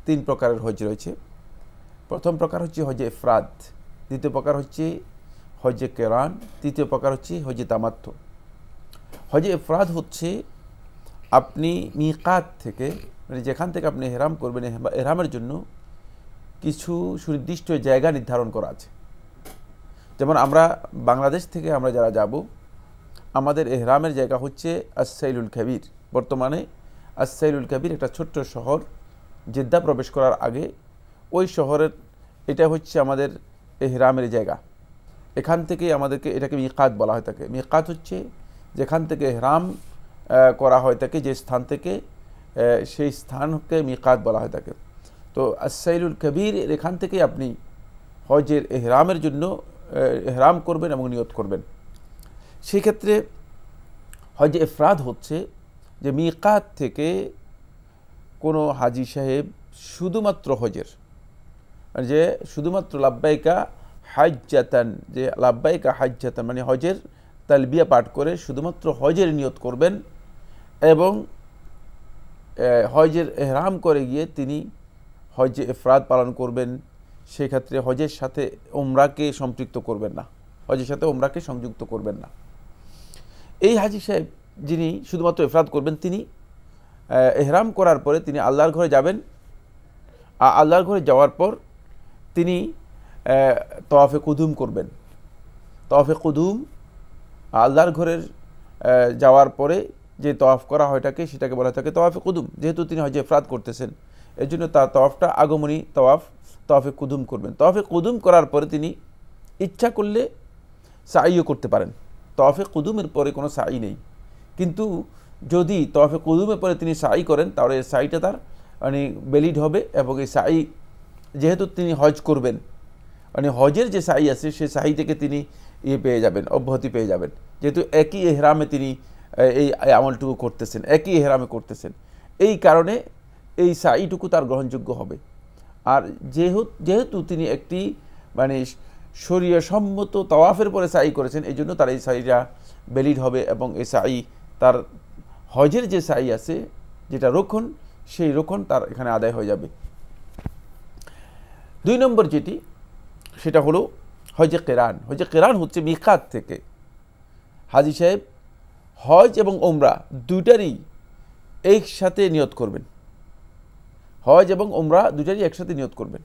Speaker 3: তিন প্রকারের হজ রয়েছে। প্রথম প্রকার হচ্ছে হজে ইফরাদ, দ্বিতীয় প্রকার হচ্ছে হজে কেরান, তৃতীয় প্রকার হচ্ছে হজে তামাত্তু। হজে ইফরাদ হচ্ছে আপনি মিকাত থেকে, মানে যেখান থেকে আপনি এহরাম করবেন, এহরামের জন্য কিছু সুনির্দিষ্ট জায়গা নির্ধারণ করা আছে। যেমন আমরা বাংলাদেশ থেকে আমরা যারা যাব, আমাদের এহরামের জায়গা হচ্ছে আস-সাইলুল কাবীর। বর্তমানে আস-সাইলুল কাবীর একটা ছোট্ট শহর, জেদ্দা প্রবেশ করার আগে ওই শহরের এটা হচ্ছে আমাদের এহরামের জায়গা। এখান থেকে আমাদেরকে এটাকে মিকাত বলা হয় থাকে। মিকাত হচ্ছে যেখান থেকে এহরাম করা হয় থাকে, যে স্থান থেকে, সেই স্থানকে মিকাত বলা হয় থাকে। তো আস-সাইলুল কাবীর এখান থেকে আপনি হজের এহরামের জন্য এহরাম করবেন এবং নিয়ত করবেন। সেই ক্ষেত্রে হজে ইফরাদ হচ্ছে যে মিকাত থেকে কোনো হাজি সাহেব শুধুমাত্র হজের, মানে যে শুধুমাত্র লাব্বাইকা হাজ্জাতান, যে লাব্বাইকা হাজ্জাতান মানে হজের তালবিয়া পাঠ করে শুধুমাত্র হজের নিয়ত করবেন এবং হজের এহরাম করে গিয়ে তিনি হজে ইফরাদ পালন করবেন। সেক্ষেত্রে হজের সাথে উমরাকে সম্পৃক্ত করবেন না, হজের সাথে উমরাকে সংযুক্ত করবেন না। এই হাজি সাহেব যিনি শুধুমাত্র ইফরাদ করবেন, তিনি এহরাম করার পরে তিনি আল্লাহর ঘরে যাবেন। আল্লাহর ঘরে যাওয়ার পর তিনি তওয়াফে কুদুম করবেন। তওয়াফে কুদুম আল্লাহর ঘরের যাওয়ার পরে যে তওয়াফ করা হয় থাকে সেটাকে বলা থাকে তওয়াফে কুদুম। যেহেতু তিনি হজে ইফরাদ করতেছেন এর জন্য তার তওয়াফটা আগমনী তওয়াফ, তওয়াফে কুদুম করবেন। তওয়াফে কুদুম করার পরে তিনি ইচ্ছা করলে সাইও করতে পারেন। তওয়াফে কুদুমের পরে কোনো সাই নেই, কিন্তু যদি তওয়াফে কুদুমের পরে তিনি সাই করেন তাহলে এই সাইটা তার মানে ভ্যালিড হবে এবং এই সাই যেহেতু তিনি হজ করবেন, মানে হজের যে সাই আছে সেই সাই থেকে তিনি পেয়ে যাবেন, অব্যাহতি পেয়ে যাবেন, যেহেতু একই এহরামে তিনি এই আমলটুকু করতেছেন, একই এহরামে করতেছেন। এই কারণে এই সাইটুকু তার গ্রহণযোগ্য হবে। আর যেহেতু তিনি একটি মানে শরীয় সম্মত তওয়াফের পরে সাই করেছেন, এই জন্য তার এই সাইটা ভ্যালিড হবে এবং এই সাই তার হজের যে সাই আছে যেটা রোকন, সেই রোকন তার এখানে আদায় হয়ে যাবে। 2 নম্বর যেটি সেটা হলো হজে কেরান। হজে কেরান হচ্ছে মিকাত থেকে হাজি সাহেব হজ এবং ওমরা দুইটারই একসাথে নিয়ত করবেন। হজ এবং ওমরা দুইটারই একসাথে নিয়ত করবেন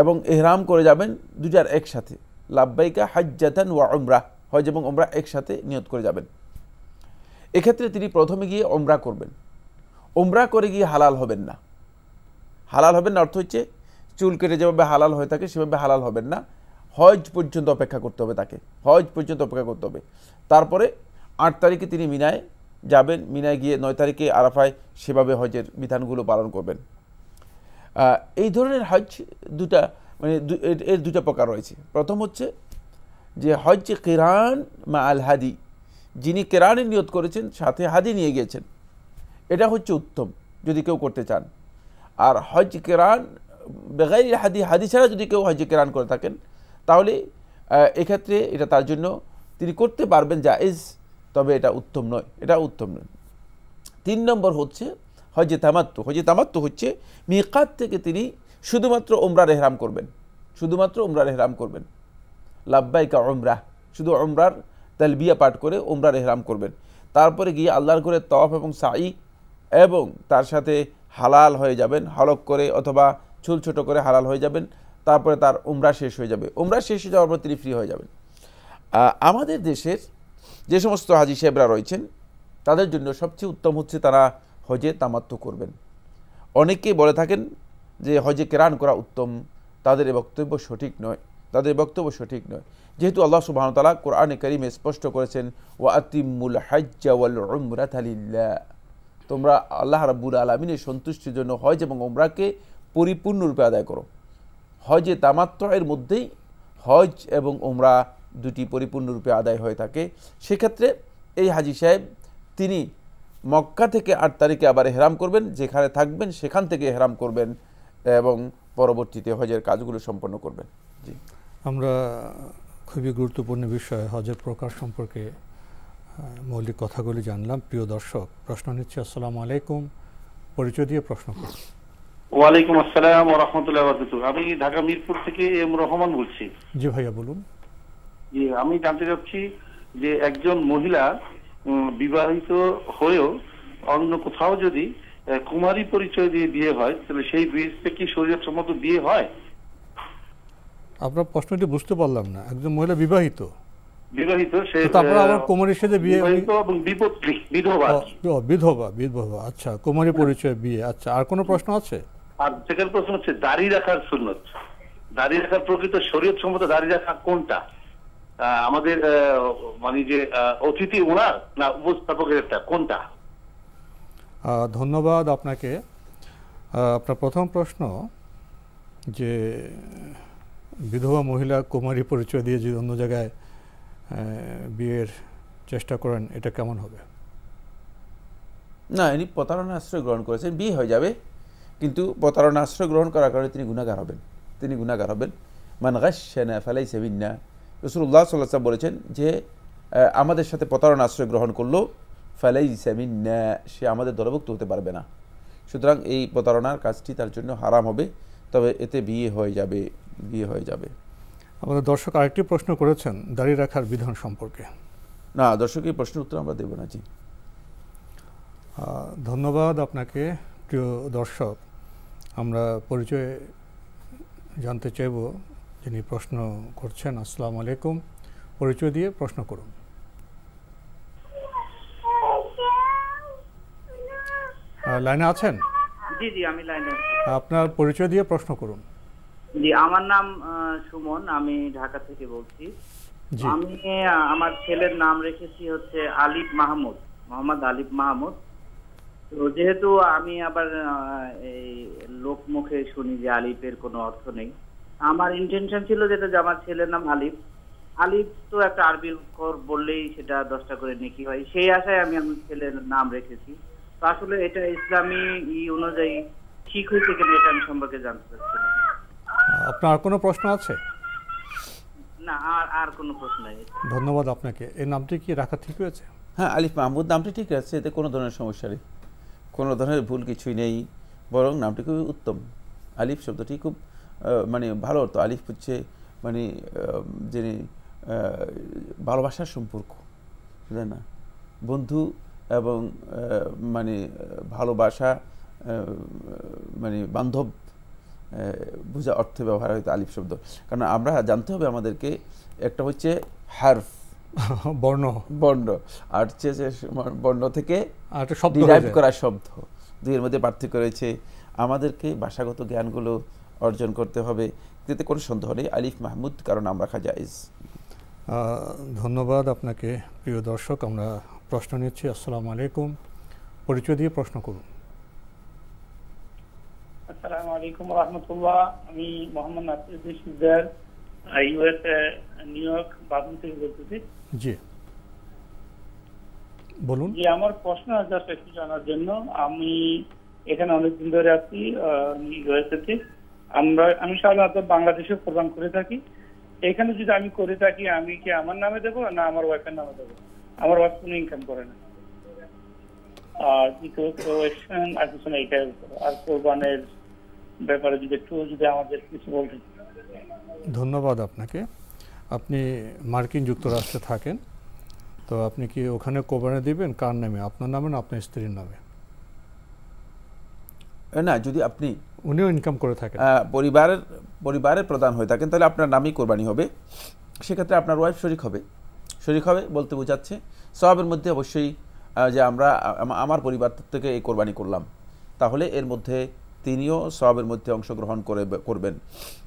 Speaker 3: এবং ইহরাম করে যাবেন দুইটার একসাথে, লাব্বাইকা হাজ্জাতান ওয়া উমরা, হজ এবং ওমরা একসাথে নিয়ত করে যাবেন। এক্ষেত্রে তিনি প্রথমে গিয়ে ওমরা করবেন। উমরা করে গিয়ে হালাল হবেন না। হালাল হবেন না অর্থ হচ্ছে চুল কেটে যেভাবে হালাল হয়ে থাকে সেভাবে হালাল হবেন না, হজ পর্যন্ত অপেক্ষা করতে হবে, তাকে হজ পর্যন্ত অপেক্ষা করতে হবে। তারপরে 8 তারিখে তিনি মিনায় যাবেন, মিনায় গিয়ে 9 তারিখে আরাফায় সেভাবে হজের বিধানগুলো পালন করবেন। এই ধরনের হজ দুটা মানে এর দুটা প্রকার রয়েছে। প্রথম হচ্ছে যে হজ কিরান মা আল হাদি, যিনি কিরানের নিয়ত করেছেন সাথে হাদি নিয়ে গিয়েছেন, এটা হচ্ছে উত্তম যদি কেউ করতে চান। আর হজ কিরান বেগাইর হাদি, হাদি ছাড়া যদি কেউ হজ কিরান করে থাকেন তাহলে এক্ষেত্রে এটা তার জন্য তিনি করতে পারবেন জায়েজ, তবে এটা উত্তম নয়, এটা উত্তম নয়। 3 নম্বর হচ্ছে হজে তামাত্তু। হজে তামাত্তু হচ্ছে মিকাত থেকে তিনি শুধুমাত্র উমরার ইহরাম করবেন, শুধুমাত্র উমরার ইহরাম করবেন, লাব্বাইকা উমরাহ, শুধু উমরার তালবিয়া পাঠ করে উমরার ইহরাম করবেন। তারপরে গিয়ে আল্লাহর ঘরে তওয়াফ এবং সাই এবং তার সাথে হালাল হয়ে যাবেন, হলক করে অথবা চুল ছোট করে হালাল হয়ে যাবেন। তারপরে তার উমরা শেষ হয়ে যাবে, উমরা শেষ হয়ে যাওয়ার পর তিনি ফ্রি হয়ে যাবেন। আমাদের দেশের যে সমস্ত হাজি সাহেবরা রয়েছেন তাদের জন্য সবচেয়ে উত্তম হচ্ছে তারা হজে তামাত্তু করবেন। অনেকেই বলে থাকেন যে হজে কেরান করা উত্তম, তাদের এই বক্তব্য সঠিক নয়, তাদের বক্তব্য সঠিক নয়। যেহেতু আল্লাহ সুবহানাহু ওয়া তাআলা কোরআনে কারীমে স্পষ্ট করেছেন ওয়া আতিমুল হাজ্জা ওয়াল উমরাতা লিল্লাহ, তোমরা আল্লাহ রাব্বুল আলামিনের সন্তুষ্টির জন্য হজ এবং উমরাকে পরিপূর্ণরূপে আদায় করো। হজে তামাত্তুয়ের মধ্যেই হজ এবং উমরা দুটি পরিপূর্ণরূপে আদায় হয়ে থাকে। সেক্ষেত্রে এই হাজি সাহেব তিনি মক্কা থেকে 8 তারিখে আবার ইহরাম করবেন, যেখানে থাকবেন সেখান থেকে ইহরাম করবেন এবং পরবর্তীতে হজের কাজগুলো সম্পন্ন করবেন। জি,
Speaker 2: আমরা খুবই গুরুত্বপূর্ণ বিষয় হজের প্রকার সম্পর্কে মৌলিক কথাগুলি জানলাম। প্রিয় দর্শক, প্রশ্ন নিচ্ছি। আসসালামু আলাইকুম, পরিচয় দিয়ে প্রশ্ন করুন।
Speaker 12: ওয়ালাইকুম আসসালাম ওয়া রাহমাতুল্লাহি ওয়া বারাকাতুহু। আমি ঢাকা মিরপুর থেকে এম রহমান বলছি।
Speaker 2: জি ভাইয়া বলুন।
Speaker 12: জি, আমি জানতে চাচ্ছি যে একজন মহিলা বিবাহিত হয়েও অন্য কোথাও যদি কুমারী পরিচয় দিয়ে বিয়ে হয় তাহলে সেই বিয়েতে কি শরীয়তসম্মত বিয়ে হয়?
Speaker 2: আপনার প্রশ্নটি বুঝতে পারলাম না। একজন মহিলা বিবাহিত,
Speaker 12: সে
Speaker 2: তারপর আবার কুমারীর সাথে বিয়ে,
Speaker 12: এবং
Speaker 2: বিধবা। আচ্ছা, কুমারী পরিচয় বিয়ে। আচ্ছা, আর কোনো প্রশ্ন আছে?
Speaker 12: আর সেকেন্ড প্রশ্ন হচ্ছে দাড়ি রাখার সুন্নত, দাড়ি রাখার প্রকৃত শরীয়তসম্মত দাড়ি রাখা কোনটা? আমাদের মানে যে অতিথি ওনার না উপস্থাপকের একটা, কোনটা?
Speaker 2: ধন্যবাদ আপনাকে। আপনার প্রথম প্রশ্ন যে বিধবা মহিলা কুমারী পরিচয় দিয়ে যদি অন্য জায়গায় বিয়ের চেষ্টা করেন এটা কেমন হবে?
Speaker 3: না, ইনি প্রতারণার আশ্রয় গ্রহণ করেছেন, বিয়ে হয়ে যাবে, কিন্তু প্রতারণার আশ্রয় গ্রহণ করার কারণে তিনি গুনাহগার হবেন, তিনি গুনাহগার হবেন। মান গাশশানা ফালাইসা মিন্না, রাসূলুল্লাহ সাল্লাল্লাহু আলাইহি ওয়াসাল্লাম বলেছেন যে আমাদের সাথে প্রতারণার আশ্রয় গ্রহণ করলো ফালাইসা মিন্না, সে আমাদের দলভুক্ত হতে পারবে না। সুতরাং এই প্রতারণার কাজটি তার জন্য হারাম হবে, তবে এতে বিয়ে হয়ে যাবে, বিয়ে হয়ে যাবে।
Speaker 2: আমাদের দর্শক আরেকটি প্রশ্ন করেছেন দাড়ি রাখার বিধান সম্পর্কে।
Speaker 3: না, দর্শক এই প্রশ্নের উত্তর আমরা দেব না। জি,
Speaker 2: ধন্যবাদ আপনাকে। প্রিয় দর্শক, আমরা পরিচয় জানতে চাইব যিনি প্রশ্ন করছেন। আসসালামু আলাইকুম, পরিচয় দিয়ে প্রশ্ন করুন। লাইনে আছেন?
Speaker 13: জি জি, আমি লাইনে আছি।
Speaker 2: আপনার পরিচয় দিয়ে প্রশ্ন করুন।
Speaker 13: জি, আমার নাম সুমন, আমি ঢাকা থেকে বলছি। আমি আমার ছেলের নাম রেখেছি হচ্ছে আলিফ মাহমুদ, মোহাম্মদ আলিফ মাহমুদ। তো যেহেতু আমি আবার এই লোক মুখে শুনি যে আলিফের কোনো অর্থ নেই, আমার ইন্টেনশন ছিল যেটা যে আমার ছেলের নাম আলিফ। আলিফ তো একটা আরবি অক্ষর, বললেই সেটা 10টা করে নেকি হয়, সেই আশায় আমি আমার ছেলের নাম রেখেছি। তো আসলে এটা ইসলামী অনুযায়ী ঠিক হয়েছে কিনা এটা আমি সম্পর্কে জানতে চাচ্ছিলাম।
Speaker 2: আপনার আর কোনো প্রশ্ন আছে?
Speaker 13: না, আর কোনো প্রশ্ন নেই।
Speaker 2: ধন্যবাদ আপনাকে। এই নামটি কি রাখা ঠিক হয়েছে?
Speaker 3: হ্যাঁ, আলিফ মাহমুদ নামটি ঠিক আছে, এতে কোনো ধরনের সমস্যা নেই, কোনো ধরনের ভুল কিছুই নেই, বরং নামটি খুবই উত্তম। আলিফ শব্দটি খুব মানে ভালো অর্থ। আলিফ হচ্ছে মানে যিনি ভালোবাসার সম্পর্ক, বুঝলেন না, বন্ধু এবং মানে ভালোবাসা মানে বান্ধব বোঝা অর্থে ব্যবহার হয়তো আলিফ শব্দ। কারণ আমরা জানতে হবে আমাদেরকে একটা হচ্ছে হারফ, বর্ণ, আর হচ্ছে বর্ণ থেকে ডিরাইভ করা শব্দ, দুইয়ের মধ্যে পার্থক্য রয়েছে। আমাদেরকে ভাষাগত জ্ঞানগুলো অর্জন করতে হবে, এতে কোনো সন্দেহ নেই। আলিফ মাহমুদ কারণ নাম রাখা জায়েজ।
Speaker 2: ধন্যবাদ আপনাকে। প্রিয় দর্শক, আমরা প্রশ্ন নিচ্ছি। আসসালামু আলাইকুম, পরিচয় দিয়ে প্রশ্ন করুন।
Speaker 6: আসসালামু আলাইকুম রাহমাতুল্লাহ। আমি Mohammad Nasiruddin Sikdar, USA New York bathroom থেকে বলতেছি।
Speaker 2: জি বলুন।
Speaker 6: জি, আমার প্রশ্ন জাস্ট একটু জানার জন্য। আমি এখানে অনেকদিন ধরে আছি ইউএসএ তে। আমি সাধারণত বাংলাদেশে কোরবান করে থাকি। এখানে যদি আমি করে থাকি, আমি কি আমার নামে দেবো না আমার ওয়াইফের নামে দেবো? আমার ওয়াইফ কোনো ইনকাম করে না। আর দ্বিতীয় কোয়েশ্চেন আর কিছু না, এইটাই। আর কোরবানের ব্যাপারে যদি আমাদের কিছু বলতেন।
Speaker 2: ধন্যবাদ আপনাকে। আপনি মার্কিন যুক্তরাষ্ট্রে থাকেন, তো আপনি কি ওখানে কোরবানি দিবেন কার নামে, আপনার নামে না আপনার স্ত্রীর নামে?
Speaker 3: না, যদি আপনি
Speaker 2: উনিও ইনকাম করে থাকেন,
Speaker 3: পরিবারের প্রধান হয়ে থাকেন, তাহলে আপনার নামই কোরবানি হবে। সেক্ষেত্রে আপনার ওয়াইফ শরিক হবে বলতে বোঝাচ্ছে সওয়াবের মধ্যে অবশ্যই যে আমার পরিবার থেকে এই কোরবানি করলাম, তাহলে এর মধ্যে তিনিও সওয়াবের মধ্যে অংশগ্রহণ করবেন।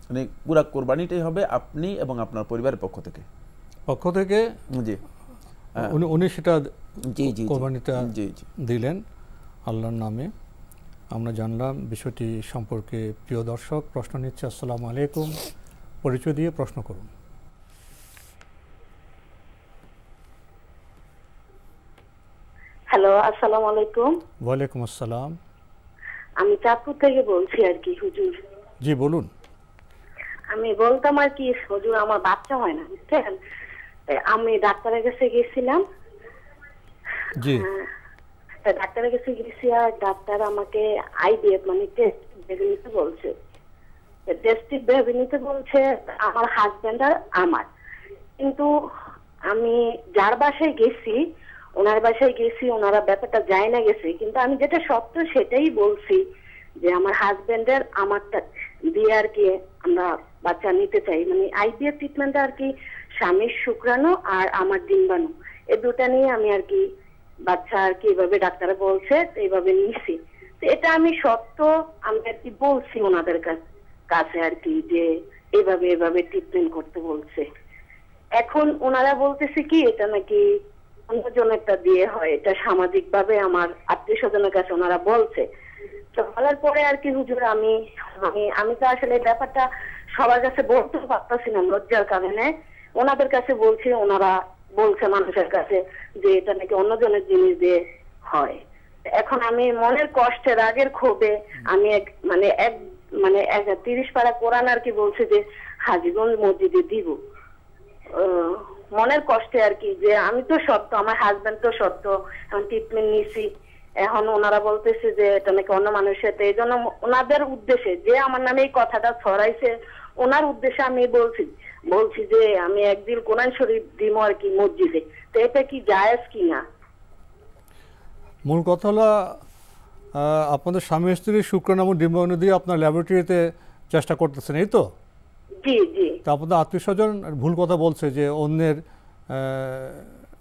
Speaker 3: মানে পুরা কোরবানিটাই হবে আপনি এবং আপনার পরিবারের পক্ষ থেকে। জি,
Speaker 2: উনি সেটা কোরবানিটা দিলেন আল্লাহর নামে। আমরা জানলাম বিষয়টি সম্পর্কে। প্রিয় দর্শক, প্রশ্ন নিচ্ছে। আসসালামু আলাইকুম, পরিচয় দিয়ে প্রশ্ন করুন।
Speaker 14: হ্যালো, আসসালামু আলাইকুম।
Speaker 2: ওয়ালাইকুম আসসালাম।
Speaker 14: আমি চাঁদপুর থেকে বলছি আর কি হুজুর।
Speaker 2: জি বলুন।
Speaker 14: আমি বলতাম আর কি হুজুর, আমার বাচ্চা হয় না, বুঝছেন? আমি ডাক্তারের কাছে গেছিলাম। জি, ডাক্তারের কাছে গেছি, আর ডাক্তার আমাকে আইভিএফ মানে টেস্ট ভেবে নিতে বলছে। টেস্ট ভেবে নিতে বলছে আমার হাজবেন্ড আর আমার। কিন্তু আমি যার বাসায় গেছি, ওনার বাসায় গেছি, ওনারা ব্যাপারটা যায় না গেছে, কিন্তু আমি যেটা সত্য সেটাই বলছি যে আমার হাজবেন্ডের আমারটা দিয়ে আর কি আমরা বাচ্চা নিতে চাই। মানে আইভিএফ ট্রিটমেন্ট আর কি স্বামীর শুক্রাণু আর আমার ডিম্বাণু, এই দুটা নিয়ে আমি আর কি বাচ্চা আর কি এভাবে ডাক্তার বলছে এইভাবে নিয়েছি। তো এটা আমি সত্য আমি আর কি বলছি ওনাদের কাছে আর কি যে এভাবে ট্রিটমেন্ট করতে বলছে। এখন ওনারা বলতেছে কি এটা নাকি অন্যজনেরটা দিয়ে হয়, এটা সামাজিক ভাবে আমার আত্মীয় স্বজনের কাছে ওনারা বলছে। তো বলার পরে আর কি হুজুর আমি তো আসলে ব্যাপারটা সবার কাছে বলতে পারতেছি না লজ্জার কারণে। ওনাদের কাছে বলছি, ওনারা বলছে মানুষের কাছে যে এটা নাকি অন্যজনের জিনিস দিয়ে হয়। এখন আমি মনের কষ্টের আগের ক্ষোভে আমি মানে 30 পারা কোরআন আর কি বলছে যে হাজীগঞ্জ মসজিদে দিব। মনের কষ্টে আর কি যে আমি তো সত্য, আমার হাজবেন্ড তো সত্য, আমি ট্রিটমেন্ট নিয়েছি। এখন ওনারা বলতেছে যে এটা নাকি অন্য মানুষের। এই জন্য ওনাদের উদ্দেশ্যে যে আমার নামে এই কথাটা ছড়াইছে, ওনার উদ্দেশ্যে আমি বলছি যে আমি একদিন কোরআন শরীফ দিব আর কি মসজিদে। তো এটা কি জায়েজ কি না?
Speaker 2: মূল কথা হলো আপনাদের স্বামী স্ত্রীর শুক্রাণু এবং ডিম্বাণু দিয়ে আপনার ল্যাবরেটরিতে চেষ্টা করতেছেন, এই তো?
Speaker 14: জি জি।
Speaker 2: তা আপনাদের আত্মীয় স্বজন ভুল কথা বলছে যে অন্যের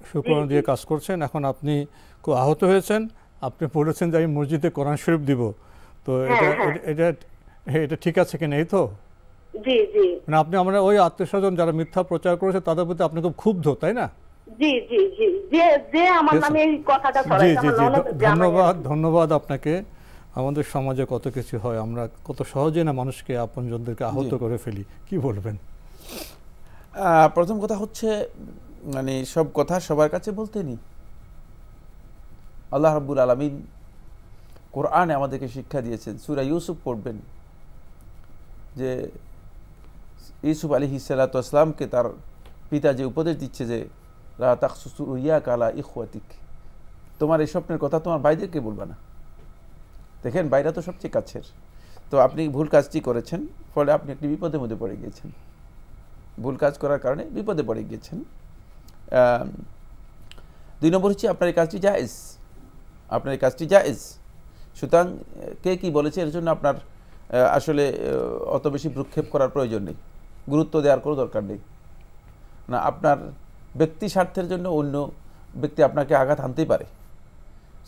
Speaker 2: শুক্রাণু দিয়ে কাজ করছেন। এখন আপনি খুব আহত হয়েছেন, আপনি বলেছেন যে আমি মসজিদে কোরআন শরীফ দিব। তো এটা ঠিক আছে কিনা, এই তো?
Speaker 14: জি জি।
Speaker 2: মানে আপনি আমরা ওই আত্মীয় স্বজন যারা মিথ্যা প্রচার করেছে তাদের প্রতি আপনি খুব ক্ষুব্ধ, তাই না?
Speaker 14: জি জি জি। যে আমার নামে এই কথাটা ছড়াইছে।
Speaker 2: ধন্যবাদ আপনাকে। আমাদের সমাজে কত কিছু হয়, আমরা কত সহজে না মানুষকে আপনজনদেরকে আহত করে ফেলি। কি বলবেন?
Speaker 3: প্রথম কথা হচ্ছে মানে সব কথা সবার কাছে বলতে নেই। আল্লাহ রাব্বুল আলামিন কোরআনে আমাদেরকে শিক্ষা দিয়েছেন। সূরা ইউসুফ পড়বেন যে ইউসুফ আলাইহিস সালাতু ওয়াস সালামকে তার পিতা যে উপদেশ দিচ্ছে যে লা তাখসুসু রুইয়াকা আলা ইখওয়াতিক, তোমার এই স্বপ্নের কথা তোমার ভাইদেরকে বলবা না। দেখেন, ভাইরা তো সবচেয়ে কাছের। তো আপনি ভুল কাজটি করেছেন, ফলে আপনি একটি বিপদের মধ্যে পড়ে গিয়েছেন। ভুল কাজ করার কারণে বিপদে পড়ে গিয়েছেন। 2 নম্বর হচ্ছে আপনার এই কাজটি জায়েজ। সুতরাং কে কি বলেছে এর জন্য আপনার আসলে অত বেশি ভ্রুক্ষেপ করার প্রয়োজন নেই, গুরুত্ব দেওয়ার কোনো দরকার নেই না। আপনার ব্যক্তি স্বার্থের জন্য অন্য ব্যক্তি আপনাকে আঘাত হানতেই পারে,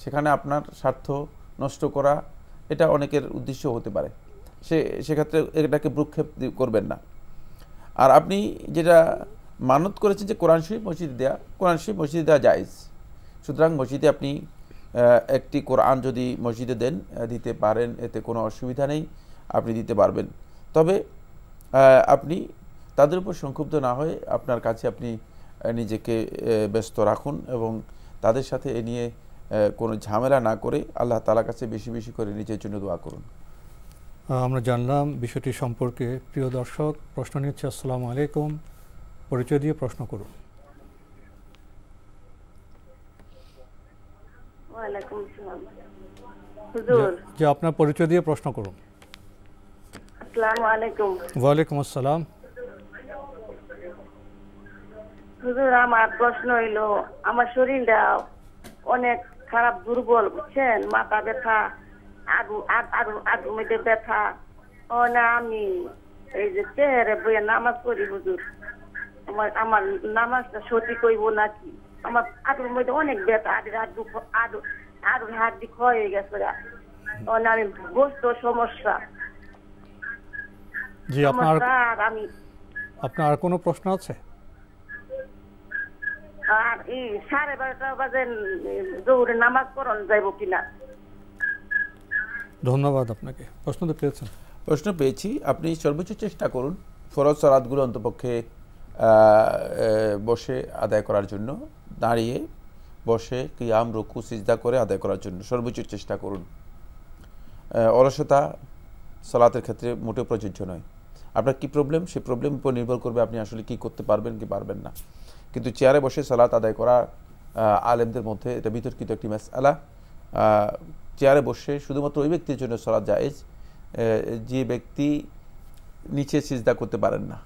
Speaker 3: সেখানে আপনার স্বার্থ নষ্ট করা, এটা অনেকের উদ্দেশ্য হতে পারে, সেক্ষেত্রে এটাকে ভ্রুক্ষেপ করবেন না। আর আপনি যেটা মানত করেছেন যে কোরআন শরীফ মসজিদে দেওয়া, কোরআন শরীফ মসজিদে দেওয়া জায়েজ। সুতরাং মসজিদে আপনি একটি কোরআন যদি মসজিদে দেন, দিতে পারেন, এতে কোনো অসুবিধা নেই, আপনি দিতে পারবেন। তবে আপনি তাদের উপর সংক্ষুব্ধ না হয়ে আপনার কাছে আপনি নিজেকে ব্যস্ত রাখুন এবং তাদের সাথে এ নিয়ে কোনো ঝামেলা না করে আল্লাহ তাআলার কাছে বেশি বেশি করে নিজের জন্য দোয়া করুন।
Speaker 2: আমরা জানলাম বিষয়টি সম্পর্কে। প্রিয় দর্শক, প্রশ্ন নিচ্ছে। আসসালামু আলাইকুম, পরিচয় দিয়ে প্রশ্ন করুন।
Speaker 15: ওয়ালাইকুম আসসালাম হুজুর।
Speaker 2: যে আপনার পরিচয় দিয়ে প্রশ্ন করুন।
Speaker 15: আসসালামু আলাইকুম।
Speaker 2: ওয়ালাইকুম আসসালাম।
Speaker 15: হুজুর, আমার প্রশ্ন হইলো, আমার শরীরটা অনেক খারাপ, দুর্বল, বুঝছেন, মাথা ব্যথা, আগুর মধ্যে ব্যথা। না আমি এই যে চেহারে বইয়ে নামাজ পড়ি হুজুর, আমার নামাজটা সঠিক হইব নাকি? আমার আগুর মধ্যে অনেক ব্যথা, আগুর হাড্ডি ক্ষয় হয়ে গেছে, আমি বসতো সমস্যা।
Speaker 2: জি, আপনার আর কোনো প্রশ্ন আছে?
Speaker 15: আর এই 12:30 বাজে জোহরের নামাজ পড়ানো যাইব কিনা?
Speaker 2: ধন্যবাদ আপনাকে। প্রশ্ন তো পেয়েছেন?
Speaker 3: প্রশ্ন পেয়েছি। আপনি সর্বোচ্চ চেষ্টা করুন ফরজ সালাতগুলো অন্তপক্ষে বসে আদায় করার জন্য, দাঁড়িয়ে বসে কিয়াম, রুকু, সিজদা করে আদায় করার জন্য সর্বোচ্চ চেষ্টা করুন। অলসতা সালাতের ক্ষেত্রে মোটেও প্রযোজ্য নয়। আপনার কি প্রবলেম, সেই প্রবলেম উপর নির্ভর করবে আপনি আসলে কি করতে পারবেন কি পারবেন না। কিন্তু চেয়ারে বসে সালাত আদায় করা আলেমদের মধ্যে এটা বিতর্কিত একটি মাসআলা। চেয়ারে বসে শুধুমাত্র ওই ব্যক্তির জন্য সালাত জায়েজ যে ব্যক্তি নিচে সিজদা করতে পারেন না,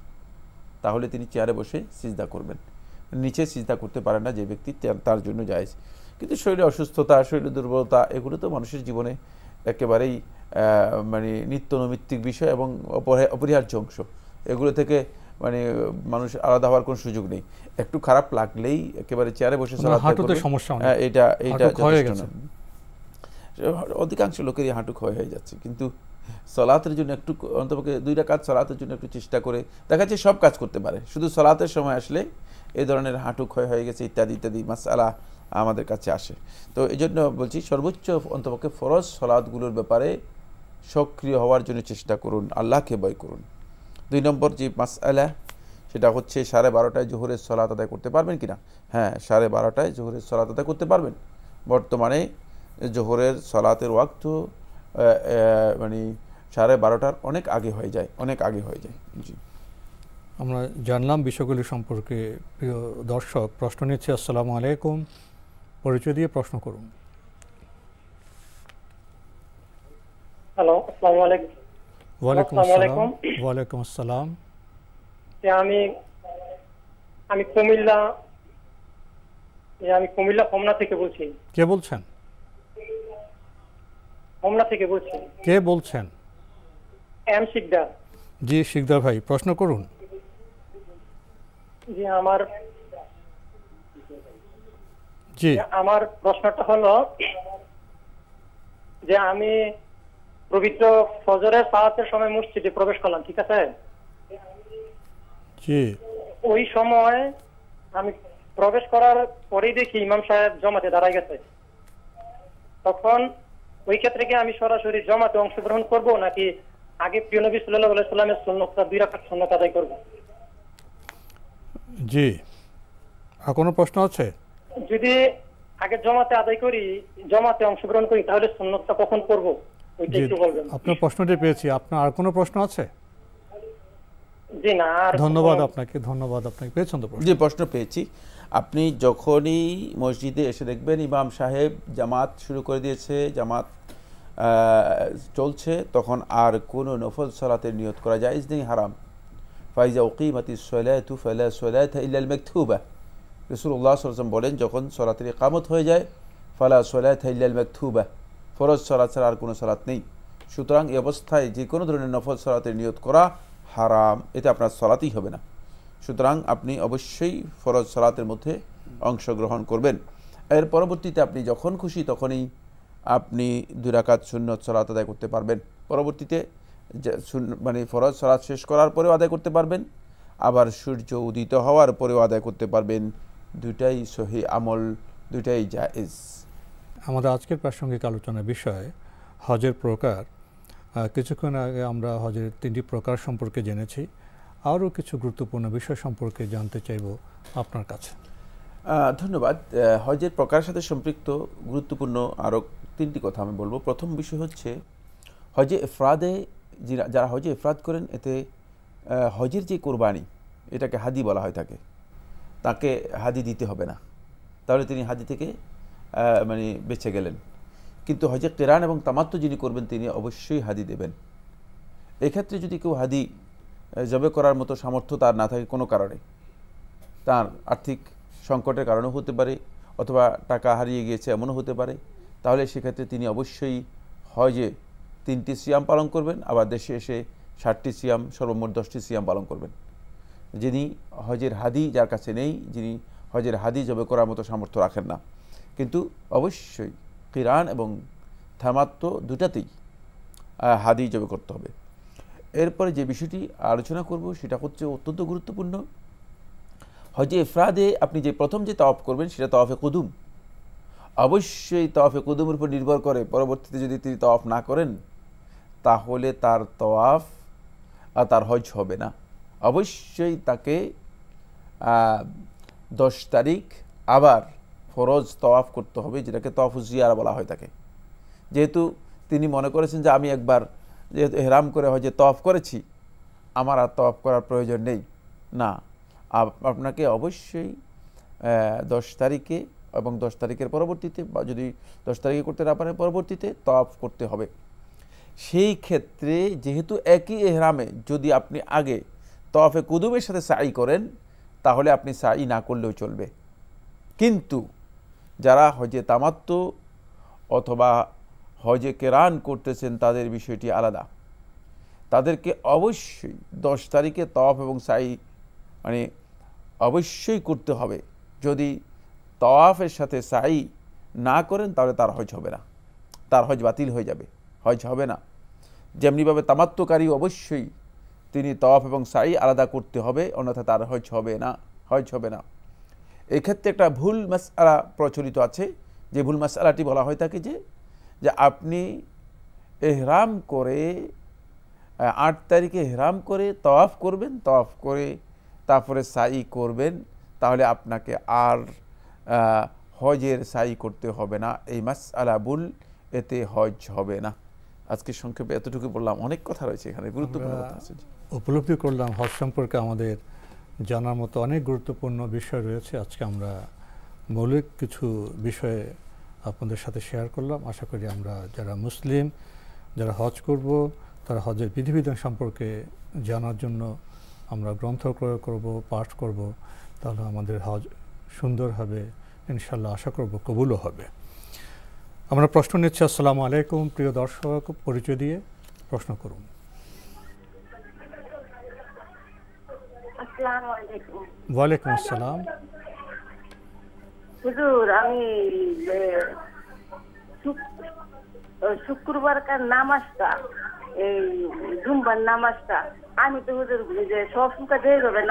Speaker 3: তাহলে তিনি চেয়ারে বসে সিজদা করবেন। নিচে সিজদা করতে পারেন না যে ব্যক্তি, তার জন্য জায়েজ। কিন্তু শরীরে অসুস্থতা, শরীরে দুর্বলতা, এগুলো তো মানুষের জীবনে একেবারেই মানে নিত্য নৈমিত্তিক বিষয় এবং অপরিহার্য অংশ। এগুলো থেকে মানে মানুষ আলাদা হওয়ার কোনো সুযোগ নেই। একটু খারাপ লাগলেই একেবারে চেয়ারে বসে সালাত করবে, এটা যথেষ্ট না। অধিকাংশ লোকেরই হাঁটু ক্ষয় হয়ে যাচ্ছে। কিন্তু সালাতের জন্য একটু অন্তপক্ষে 2 রাকাত সালাতের জন্য একটু চেষ্টা করে দেখা যাচ্ছে সব কাজ করতে পারে, শুধু সালাতের সময় আসলে এই ধরনের হাঁটু ক্ষয় হয়ে গেছে ইত্যাদি ইত্যাদি মাসআলা আমাদের কাছে আসে। তো এই জন্য বলছি সর্বোচ্চ অন্তপক্ষে ফরজ সালাতগুলোর ব্যাপারে সক্রিয় হওয়ার জন্য চেষ্টা করুন, আল্লাহকে ভয় করুন। 2 নম্বর যে মাসআলা সেটা হচ্ছে 12:30টায় জোহরের সালাত আদায় করতে পারবেন কিনা। হ্যাঁ, 12:30টায় জোহরের সালাত আদায় করতে পারবেন। বর্তমানে জোহরের সালাতের ওয়াক্ত মানে 12:30টার অনেক আগে হয়ে যায়, অনেক আগে হয়ে যায়। জি,
Speaker 2: আমরা জানলাম বিষয়গুলি সম্পর্কে। প্রিয় দর্শক, প্রশ্ন নিচ্ছে। আসসালামু আলাইকুম, পরিচয় দিয়ে প্রশ্ন করুন।
Speaker 16: হ্যালো, আসসালামু আলাইকুম।
Speaker 2: ওয়ালাইকুম আসসালাম। ওয়ালাইকুম আসসালাম।
Speaker 16: আমি কুমিল্লা হোমনা থেকে বলছি।
Speaker 2: কে বলছেন?
Speaker 16: হোমনা থেকে বলছি।
Speaker 2: কে বলছেন?
Speaker 16: এম শিকদার।
Speaker 2: জি শিকদার ভাই, প্রশ্ন করুন।
Speaker 16: জি, আমার প্রশ্নটা হলো যে আমি পবিত্র ফজরের সালাতের সময় মসজিদে প্রবেশ করলাম, ঠিক আছে?
Speaker 2: জি।
Speaker 16: ওই সময় আমি প্রবেশ করার পরেই দেখি ইমাম সাহেব জমাতে দাঁড়ায় গেছে। তখন ওই ক্ষেত্রে কি আমি সরাসরি জমাতে অংশগ্রহণ করব নাকি আগে প্রিয় নবী সাল্লাল্লাহু আলাইহি সাল্লামের সুন্নাতটা 2 রাকাত সুন্নাত আদায় করব?
Speaker 2: জি, আর কোনো প্রশ্ন আছে?
Speaker 16: যদি আগে জমাতে আদায় করি, জমাতে অংশগ্রহণ করি, তাহলে সুন্নাতটা কখন করব ওইটা একটু বলবেন।
Speaker 2: আপনার প্রশ্নটি পেয়েছি। আপনার আর কোনো প্রশ্ন আছে?
Speaker 16: জি না।
Speaker 2: ধন্যবাদ আপনাকে, ধন্যবাদ আপনাকে। পেয়েছেন তো?
Speaker 3: জি, প্রশ্ন পেয়েছি। আপনি যখনই মসজিদে এসে দেখবেন ইমাম সাহেব জামাত শুরু করে দিয়েছে, জামাত চলছে, তখন আর কোনো নফল সালাতের নিয়ত করা জায়েজ নেই, হারাম। ফাইজা উকিমাতিস সালাতু ফালা সালাতা ইল্লা আল মাকতুবা। রাসূলুল্লাহ সাল্লাল্লাহু আলাইহি ওয়াসাল্লাম বলেন, যখন সালাতের ইকামত হয়ে যায়, ফালা সালাতা ইল্লা আল মাকতুবা, ফরজ সালাত ছাড়া আর কোনো সালাত নেই। সুতরাং এই অবস্থায় যে কোনো ধরনের নফল সালাতের নিয়ত করা হারাম, এতে আপনার সালাতই হবে না। সুতরাং আপনি অবশ্যই ফরজ সালাতের মধ্যে অংশগ্রহণ করবেন। এর পরবর্তীতে আপনি যখন খুশি তখনই আপনি 2 রাকাত সুন্নত সালাত আদায় করতে পারবেন। পরবর্তীতে মানে ফরজ সালাত শেষ করার পরেও আদায় করতে পারবেন, আবার সূর্য উদিত হওয়ার পরেও আদায় করতে পারবেন। দুটাই সহি আমল, দুটাই জায়েজ।
Speaker 2: আমাদের আজকের প্রাসঙ্গিক আলোচনার বিষয় হজের প্রকার। কিছুক্ষণ আগে আমরা হজের 3টি প্রকার সম্পর্কে জেনেছি। আরও কিছু গুরুত্বপূর্ণ বিষয় সম্পর্কে জানতে চাইব আপনার কাছে।
Speaker 3: ধন্যবাদ। হজের প্রকারের সাথে সম্পৃক্ত গুরুত্বপূর্ণ আরও 3টি কথা আমি বলবো। প্রথম বিষয় হচ্ছে হজে ইফরাদে যারা হজে ইফরাদ করেন, এতে হজের যে কোরবানি, এটাকে হাদি বলা হয় থাকে, তাকে হাদি দিতে হবে না, তাহলে তিনি হাদি থেকে মানে বেঁচে গেলেন। কিন্তু হজে কিরান এবং তামাত্তু যিনি করবেন তিনি অবশ্যই হাদি দেবেন। এক্ষেত্রে যদি কেউ হাদি জবে করার মতো সামর্থ্য তার না থাকে, কোনো কারণে তার আর্থিক সংকটের কারণে হতে পারে, অথবা টাকা হারিয়ে গিয়েছে এমনও হতে পারে, তাহলে সেক্ষেত্রে তিনি অবশ্যই হজে 3টি সিয়াম পালন করবেন, আবার দেশে এসে 60টি সিয়াম, সর্বমোট 10টি সিয়াম পালন করবেন। যিনি হজের হাদি যার কাছে নেই, যিনি হজের হাদি জবে করার মতো সামর্থ্য রাখেন না, কিন্তু অবশ্যই কিরান এবং তামাত্তু দুটাতেই হাদি জবে করতে হবে। এরপরে যে বিষয়টি আলোচনা করব সেটা হচ্ছে অত্যন্ত গুরুত্বপূর্ণ। হজে ইফরাদে আপনি যে প্রথম যে তাওয়াফ করবেন সেটা তাওয়াফে কুদুম। অবশ্যই তাওয়াফে কুদুমের উপর নির্ভর করে পরবর্তীতে যদি তিনি তাওয়াফ না করেন তাহলে তার তাওয়াফ আর তার হজ হবে না। অবশ্যই তাকে 10 তারিখ আবার ফরজ তাওয়াফ করতে হবে, যেটাকে তাওয়াফুজ জিয়ারা বলা হয় থাকে। যেহেতু তিনি মনে করেছেন যে আমি একবার যেহেতু ইহরাম করে হজে তাওয়াফ করেছি, আমার আর তাওয়াফ করার প্রয়োজন নেই, না, আপনাকে অবশ্যই 10 তারিখে এবং 10 তারিখের পরবর্তীতে, বা যদি 10 তারিখে করতে না পারেন পরবর্তীতে তাওয়াফ করতে হবে। সেই ক্ষেত্রে যেহেতু একই ইহরামে যদি আপনি আগে তাওয়াফে কুদুমের সাথে সাই করেন তাহলে আপনি সাই না করলেও চলবে। কিন্তু যারা হজে তামাত্তু অথবা হজে কিরান করতেছেন তাদের বিষয়টি আলাদা। তাদেরকে অবশ্যই 10 তারিখে তাওয়াফ এবং সাই মানে অবশ্যই করতে হবে। যদি তাওয়াফের সাথে সাই না করেন তাহলে তার হজ হবে না, তার হজ বাতিল হয়ে যাবে, হজ হবে না। যেমনিভাবে তামাত্তুকারী অবশ্যই তিনি তাওয়াফ এবং সাই আলাদা করতে হবে, অন্যথা তার হজ হবে না, হজ হবে না। এক্ষেত্রে একটা ভুল মাসআলা প্রচলিত আছে, যে ভুল মাসআলাটি বলা হয় থাকে যে আপনি ইহরাম করে 8 তারিখে ইহরাম করে তাওয়াফ করবেন, তাওয়াফ করে তারপরে সাই করবেন, তাহলে আপনাকে আর হজের সাই করতে হবে না। এই মাসআলা ভুল, এতে হজ হবে না। আজকে সংক্ষেপে এতটুকু বললাম, অনেক কথা রয়েছে এখানে, গুরুত্বপূর্ণ কথা আছে।
Speaker 2: উপলব্ধি করলাম হজ সম্পর্কে আমাদের জানার মতো অনেক গুরুত্বপূর্ণ বিষয় রয়েছে। আজকে আমরা মৌলিক কিছু বিষয়ে আপনাদের সাথে শেয়ার করলাম। আশা করি আমরা যারা মুসলিম, যারা হজ করব, তারা হজের বিধিবিধান সম্পর্কে জানার জন্য আমরা গ্রন্থ ক্রয় করব, পাঠ করব, তাহলে আমাদের হজ সুন্দর হবে ইনশাল্লাহ। আশা করব কবুলও হবে। আমরা প্রশ্ন নিচ্ছি। আসসালামু আলাইকুম প্রিয় দর্শক, পরিচয় দিয়ে প্রশ্ন করুন।
Speaker 15: আসসালামু আলাইকুম।
Speaker 2: ওয়ালাইকুম আসসালাম।
Speaker 15: হুজুর, আমি শুক্রবারকার নামাজটা, এই জুম্বার নামাজটা, আমি তো হুজুর যে সব সুখা যেভাবে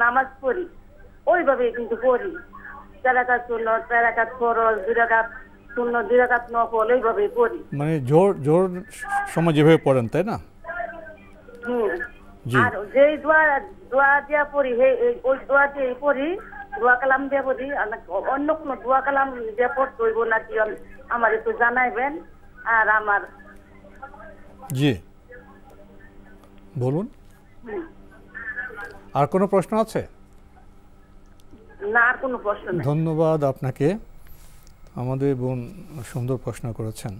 Speaker 15: নামাজ পড়ি ওইভাবে কিন্তু পড়ি। 4 রাকাত সুন্নত, 4 রাকাত ফরজ, 2 রাকাত সুন্নত, 2 রাকাত নফল, এইভাবে পড়ি।
Speaker 2: মানে জোর সময় যেভাবে পড়েন, তাই না?
Speaker 15: আর যেই দোয়া দিয়া পড়ি ওই দোয়া দিয়ে পড়ি, দোয়া কালাম দিয়ে পড়ি। অন্য কোনো দোয়া কালাম দিয়ে পড়তে হইব নাকি আমার একটু জানাইবেন। আর আমার
Speaker 2: জি বলুন, আর কোনো প্রশ্ন আছে?
Speaker 15: না, আর কোনো প্রশ্ন নেই।
Speaker 2: ধন্যবাদ আপনাকে। আমাদের বোন সুন্দর প্রশ্ন করেছেন।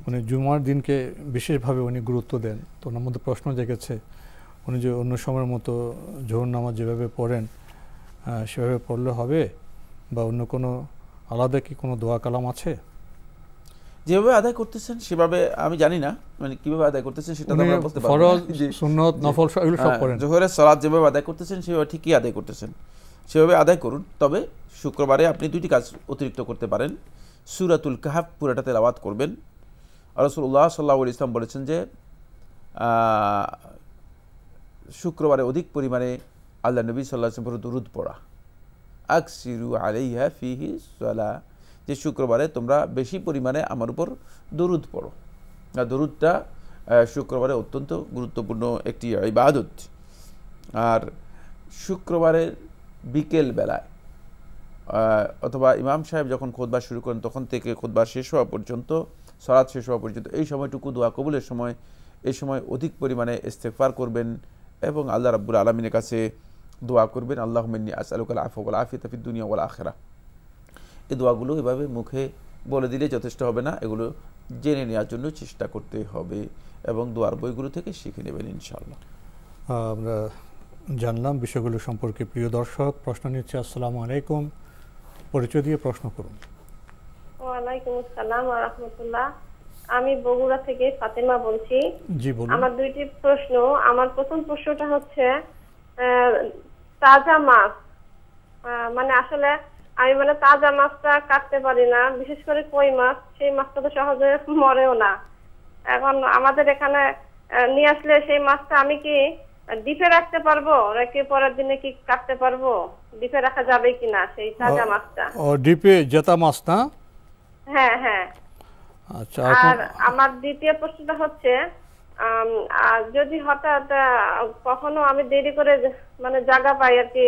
Speaker 2: উনি জুমার দিনকে বিশেষভাবে উনি গুরুত্ব দেন, তো ওনার মধ্যে প্রশ্ন জেগেছে উনি যে অন্য সময়ের মতো জোহর নামাজ যেভাবে পড়েন সেভাবে পড়লে হবে, বা অন্য কোনো আলাদা কি কোনো দোয়া কালাম আছে?
Speaker 3: যেভাবে আদায় করতেছেন সেভাবে আমি জানি না, মানে কিভাবে আদায় করতেছেন সেটা আমরা বলতে পারবো না।
Speaker 2: ফরজ, সুন্নত, নফল এগুলো সব পড়েন।
Speaker 3: জোহরের সালাত যেভাবে আদায় করতেছেন সেভাবে ঠিকই আদায় করতেছেন, সেভাবে আদায় করুন। তবে শুক্রবারে আপনি 2টি কাজ অতিরিক্ত করতে পারেন। সূরাতুল কাহফ পুরোটা তেলাওয়াত করবেন। রাসূলুল্লাহ সাল্লাল্লাহু আলাইহি ওয়াসাল্লাম বলেছেন যে শুক্রবারে অধিক পরিমাণে আল্লাহ নবী সাল্লাল্লাহু আলাইহি ওয়াসাল্লাম দুরূদ পড়া, আকসিরু আলাইহা ফিহি সালাহ, যে শুক্রবারে তোমরা বেশি পরিমাণে আমার উপর দরুদ পড়ো। দরুদটা শুক্রবারে অত্যন্ত গুরুত্বপূর্ণ একটি ইবাদত। আর শুক্রবারের বিকেল বেলায় অথবা ইমাম সাহেব যখন খুতবা শুরু করেন তখন থেকে খুতবা শেষ হওয়া পর্যন্ত, সালাত শেষ হওয়া পর্যন্ত, এই সময়টুকু দোয়া কবুলের সময়, এই সময় অধিক পরিমাণে ইস্তেগফার করবেন এবং আল্লাহ রাব্বুল আলামিনের কাছে দোয়া করবেন, আল্লাহুম্মা ইন্নী আসআলুকাল আফওয়া ওয়াল আফিয়াতা ফিদ দুনিয়া ওয়াল আখিরাহ। এই দোয়াগুলো এভাবে মুখে বলে দিলে যথেষ্ট হবে না, এগুলো জেনে নেওয়ার জন্য চেষ্টা করতে হবে এবং দোয়ার বইগুলো থেকে শিখে নেবেন ইনশাআল্লাহ।
Speaker 2: আমরা জানলাম বিষয়গুলো সম্পর্কে। প্রিয় দর্শক, প্রশ্ন নিচ্ছে। আসসালামু আলাইকুম, পরিচয় দিয়ে প্রশ্ন করুন।
Speaker 17: ওয়ালাইকুম আসসালাম ওয়া রাহমাতুল্লাহ। আমি বগুড়া থেকে ফাতেমা বলছি।
Speaker 2: জি বলুন।
Speaker 17: আমার দুইটি প্রশ্ন। আমার প্রথম প্রশ্নটা হচ্ছে তাজা মাছ, মানে আসলে আমি মানে তাজা মাছটা কাটতে পারি না, বিশেষ করে কই মাছ, সেই মাছটা তো সহজে মরেও না। এখন আমাদের এখানে নিয়ে আসলে সেই মাছটা আমি কি ডিপে রাখতে পারবো নাকি পরের দিনে কি কাটতে পারবো? ডিপে রাখা যাবে কিনা সেই তাজা মাছটা?
Speaker 2: ও ডিপে জেতা মাছ না?
Speaker 17: হ্যাঁ হ্যাঁ।
Speaker 2: আচ্ছা।
Speaker 17: আর আমার দ্বিতীয় প্রশ্নটা হচ্ছে যদি হঠাৎ কখনো আমি দেরি করে মানে জাগা পাই আর কি,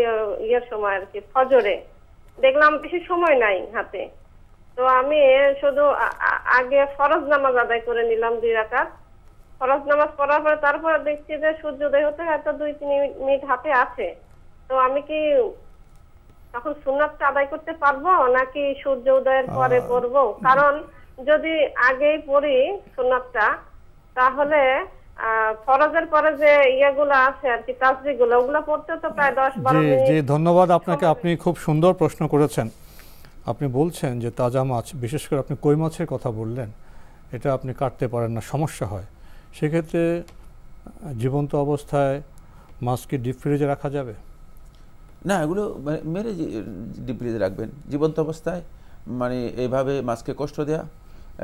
Speaker 17: ইয়ের সময় আর কি ফজরে, দেখলাম বেশি সময় নাই হাতে, তো আমি শুধু আগে ফরজ নামাজ আদায় করে নিলাম 2 রাকাত। ফরজ নামাজ পড়ার পরে তারপরে দেখছি যে সূর্যোদয় হতে হয়তো 2-3 মিনিট হাতে আছে, তো আমি কি তখন সুন্নাতটা আদায় করতে পারবো নাকি সূর্য উদয়ের পরে পড়বো? কারণ যদি আগেই পড়ি সুন্নাতটা তাহলে ফরজের পরে যে ইয়েগুলো আছে আর কি, তাসবিহগুলো, ওগুলো পড়তে তো প্রায় 10-12 মিনিট।
Speaker 2: জি ধন্যবাদ আপনাকে, আপনি খুব সুন্দর প্রশ্ন করেছেন। আপনি বলছেন যে তাজা মাছ, বিশেষ করে আপনি কই মাছের কথা বললেন, এটা আপনি কাটতে পারেন না, সমস্যা হয়। সেক্ষেত্রে জীবন্ত অবস্থায় মাছ কি ডিপ ফ্রিজে রাখা যাবে?
Speaker 3: না, এগুলো মেরে ডিপ ফ্রিজে রাখবেন। জীবন্ত অবস্থায় মানে এইভাবে মাছকে কষ্ট দেওয়া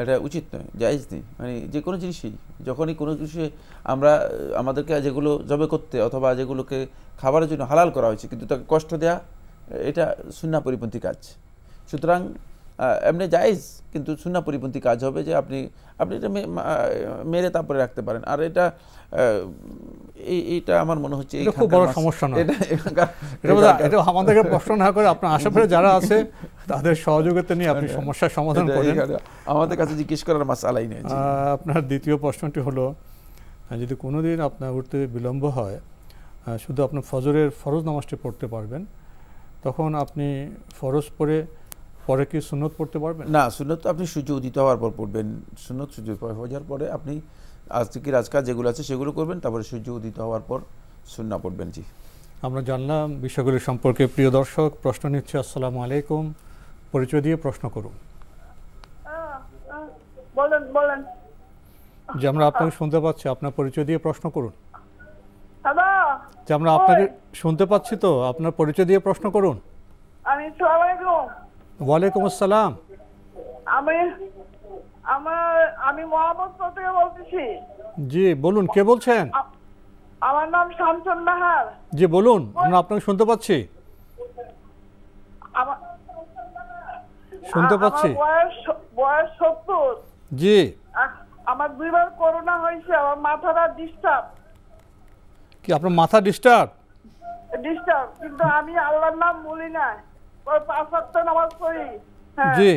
Speaker 3: এটা উচিত নয়, জায়েজ নেই। মানে যে কোনো জিনিসই, যখনই কোনো কিছু আমরা আমাদেরকে যেগুলো জবে করতে অথবা যেগুলোকে খাবারের জন্য হালাল করা হয়েছে কিন্তু তাকে কষ্ট দেওয়া, এটা সুন্নাহ পরিপন্থী কাজ। সুতরাং এমনি জায়েজ, কিন্তু সুন্নাহ পরিপন্থী কাজ হবে যে আপনি এটা মেরে তারপরে রাখতে পারেন। আর এইটা আমার মনে হচ্ছে
Speaker 2: খুব বড় সমস্যা নয়। এটা আমাদেরকে প্রশ্ন না করে আপনার আশেপাশে যারা আছে তাদের সহযোগিতা নিয়ে আপনি সমস্যার সমাধান করেন,
Speaker 3: আমাদের কাছে জিজ্ঞেস করার মাসআলাই নেই।
Speaker 2: আপনার দ্বিতীয় প্রশ্নটি হলো, যদি কোনোদিন আপনার উঠতে বিলম্ব হয়, শুধু আপনার ফজরের ফরজ নামাজটি পড়তে পারবেন, তখন আপনি ফরজ পরে কি সুন্নত পড়তে পারবেন?
Speaker 3: না, সুন্নত তো আপনি সূর্য উদিত হওয়ার পর পড়বেন। সুন্নত সূর্য ফজর পরে আপনি আজকে রাজকাজ যেগুলো আছে সেগুলো করবেন, তারপরে সূর্য উদিত হওয়ার পর সুন্নাহ পড়বেন। জি,
Speaker 2: আমরা জানলাম বিষয়গুলি সম্পর্কে। প্রিয় দর্শক, প্রশ্ন নিচ্ছে। আসসালামু আলাইকুম, পরিচয় দিয়ে প্রশ্ন করুন।
Speaker 18: বলেন।
Speaker 2: যে আমরা আপনাকে শুনতে পাচ্ছি, আপনার পরিচয় দিয়ে প্রশ্ন করুন।
Speaker 18: হ্যালো,
Speaker 2: যে আমরা আপনাকে শুনতে পাচ্ছি, তো আপনার পরিচয় দিয়ে প্রশ্ন করুন।
Speaker 18: আসসালামু আলাইকুম।
Speaker 2: ওয়ালাইকুম আসসালাম।
Speaker 18: আমি মোহাম্মদপুর থেকে বলতেছি।
Speaker 2: জি বলুন, কে বলছেন?
Speaker 18: আমার নাম শামসুন নাহার।
Speaker 2: জি বলুন, আমরা আপনাকে শুনতে পাচ্ছি। শুনতে পাচ্ছি।
Speaker 18: বয়স 70।
Speaker 2: জি।
Speaker 18: আমার 2বার করোনা হয়েছে, আমার মাথাটা ডিস্টার্ব।
Speaker 2: কি আপনার মাথা ডিস্টার্ব?
Speaker 18: কিন্তু আমি আল্লাহর নাম বলি না, 5 ওয়াক্ত নামাজ পড়ি।
Speaker 2: জি।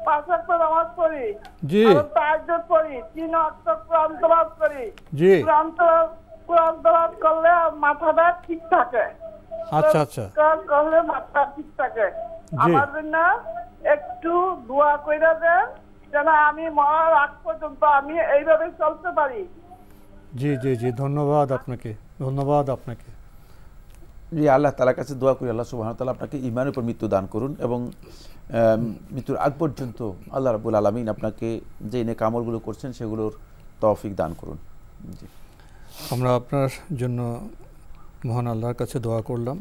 Speaker 18: 5 ওয়াক্ত নামাজ পড়ি।
Speaker 2: জি।
Speaker 18: তাহাজ্জুদ পড়ি, 3 ওয়াক্ত কোরআন তেলাওয়াত করি।
Speaker 2: জি।
Speaker 18: কোরআন তেলাওয়াত করলে মাথাটা ঠিক থাকে।
Speaker 2: আচ্ছা।
Speaker 18: করলে মাথা ঠিক থাকে। আমার জন্য একটু দোয়া কইরা দেন যেন আমি মরার আগ পর্যন্ত আমি এইভাবে চলতে পারি।
Speaker 2: জি, ধন্যবাদ আপনাকে।
Speaker 3: জি, আল্লাহ তাআলার কাছে দোয়া করি আল্লাহ সুবহানাহু ওয়া তাআলা আপনাকে ঈমানের উপর মৃত্যু দান করুন এবং মৃত্যুর আগ পর্যন্ত আল্লাহ রাব্বুল আলামিন আপনাকে যে নেক আমলগুলো করছেন সেগুলোর তৌফিক দান করুন। জি,
Speaker 2: আমরা আপনার জন্য মহান আল্লাহর কাছে দোয়া করলাম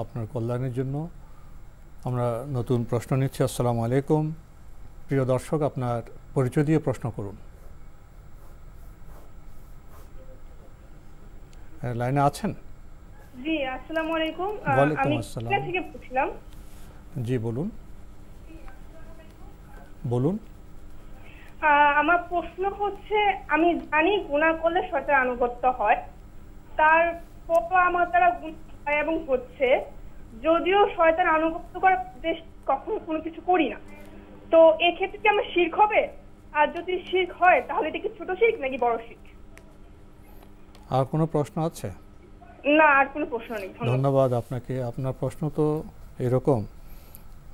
Speaker 2: আপনার কল্যাণের জন্য। আমরা নতুন প্রশ্ন নিচ্ছি। আসসালামু আলাইকুম, প্রিয় দর্শক, আপনার পরিচয় দিয়ে প্রশ্ন করুন। লাইনে আছেন?
Speaker 19: জি, আসসালামু আলাইকুম।
Speaker 2: ওয়ালাইকুম
Speaker 19: আমি
Speaker 2: আসসালাম।
Speaker 19: কোথা থেকে বলছিলাম?
Speaker 2: জি বলুন। বলুন।
Speaker 19: আমার প্রশ্ন হচ্ছে, আমি জানি গুনাহ করলে শয়তানের আনুগত্য হয়, তারপর আমার দ্বারা গুনাহ হয় এবং হচ্ছে, যদিও শয়তানের আনুগত্য করার উদ্দেশ্য কখনো কোনো কিছু করি না, তো এক্ষেত্রে কি আমার শিরক হবে? আর যদি শিরক হয় তাহলে এটা কি ছোট শিরক নাকি বড় শিরক?
Speaker 2: আর কোনো প্রশ্ন আছে?
Speaker 19: না, আর কোনো প্রশ্ন নেই।
Speaker 2: ধন্যবাদ আপনাকে। আপনার প্রশ্ন তো এরকম,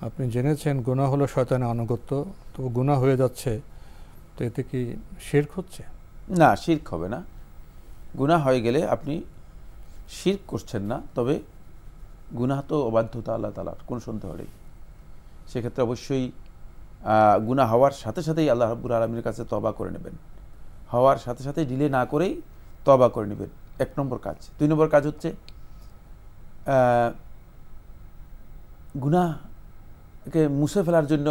Speaker 2: আপনি জেনেছেন গুনাহ হলো শয়তানের আনুগত্য, তো গুনাহ হয়ে যাচ্ছে, তো এতে কি শিরক হচ্ছে?
Speaker 3: না, শিরক হবে না। গুনাহ হয়ে গেলে আপনি শিরক করছেন না, তবে গুনাহ তো অবাধ্যতা আল্লাহ তাআলার, কোনো সন্দেহ নেই। সেক্ষেত্রে অবশ্যই গুনাহ হওয়ার সাথে সাথেই আল্লাহ রাব্বুল আলামিনের কাছে তওবা করে নেবেন। হওয়ার সাথে সাথে ডিলে না করেই তওবা করে নেবেন, 1 নম্বর কাজ। 2 নম্বর কাজ হচ্ছে গুনাহকে মুছে ফেলার জন্য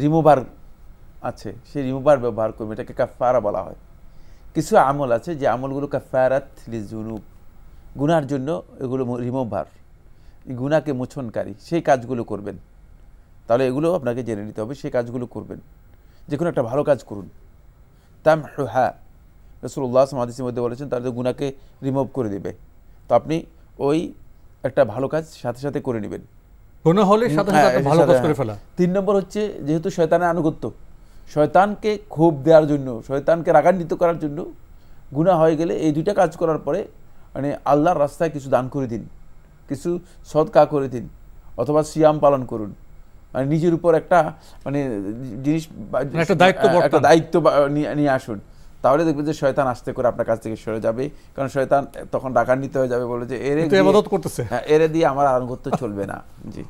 Speaker 3: রিমুভার আছে, সেই রিমুভার ব্যবহার করবেন। এটাকে কাফারা বলা হয়। কিছু আমল আছে যে আমলগুলো কাফারাত লিজুনুব, গুনার জন্য এগুলো রিমুভার, গুনাহকে মোচনকারী, সেই কাজগুলো করবেন। তাহলে এগুলো আপনাকে জেনে নিতে হবে, সেই কাজগুলো করবেন। যে কোনো একটা ভালো কাজ করুন। তামহুহা, রাসূলুল্লাহ সাল্লাল্লাহু আলাইহি ওয়াসাল্লাম হাদিসের মধ্যে বলেছেন তাদের গুনাহকে রিমুভ করে দেবে। তো আপনি ওই একটা ভালো কাজ সাথে সাথে করে নেবেন।
Speaker 2: গুনাহ হলে সাথে সাথে একটা ভালো কাজ করে ফেলা।
Speaker 3: 3 নম্বর হচ্ছে, যেহেতু শয়তানের আনুগত্য, শয়তানকে ক্ষোভ দেওয়ার জন্য, শয়তানকে রাগান্বিত করার জন্য গুনাহ হয়ে গেলে এই 2টা কাজ করার পরে মানে আল্লাহর রাস্তায় কিছু দান করে দিন, কিছু সদকা করে দিন, অথবা সিয়াম পালন করুন। মানে নিজের উপর একটা মানে জিনিস, একটা দায়িত্ব নিয়ে আসুন। তাহলে দেখবেন যে শয়তান আস্তে করে আপনার কাছ থেকে সরে যাবে, কারণ শয়তান তখন রাগান্বিত হয়ে যাবে, বলে যে এরে দিয়ে আমার আনুগত্য চলবে না। জি,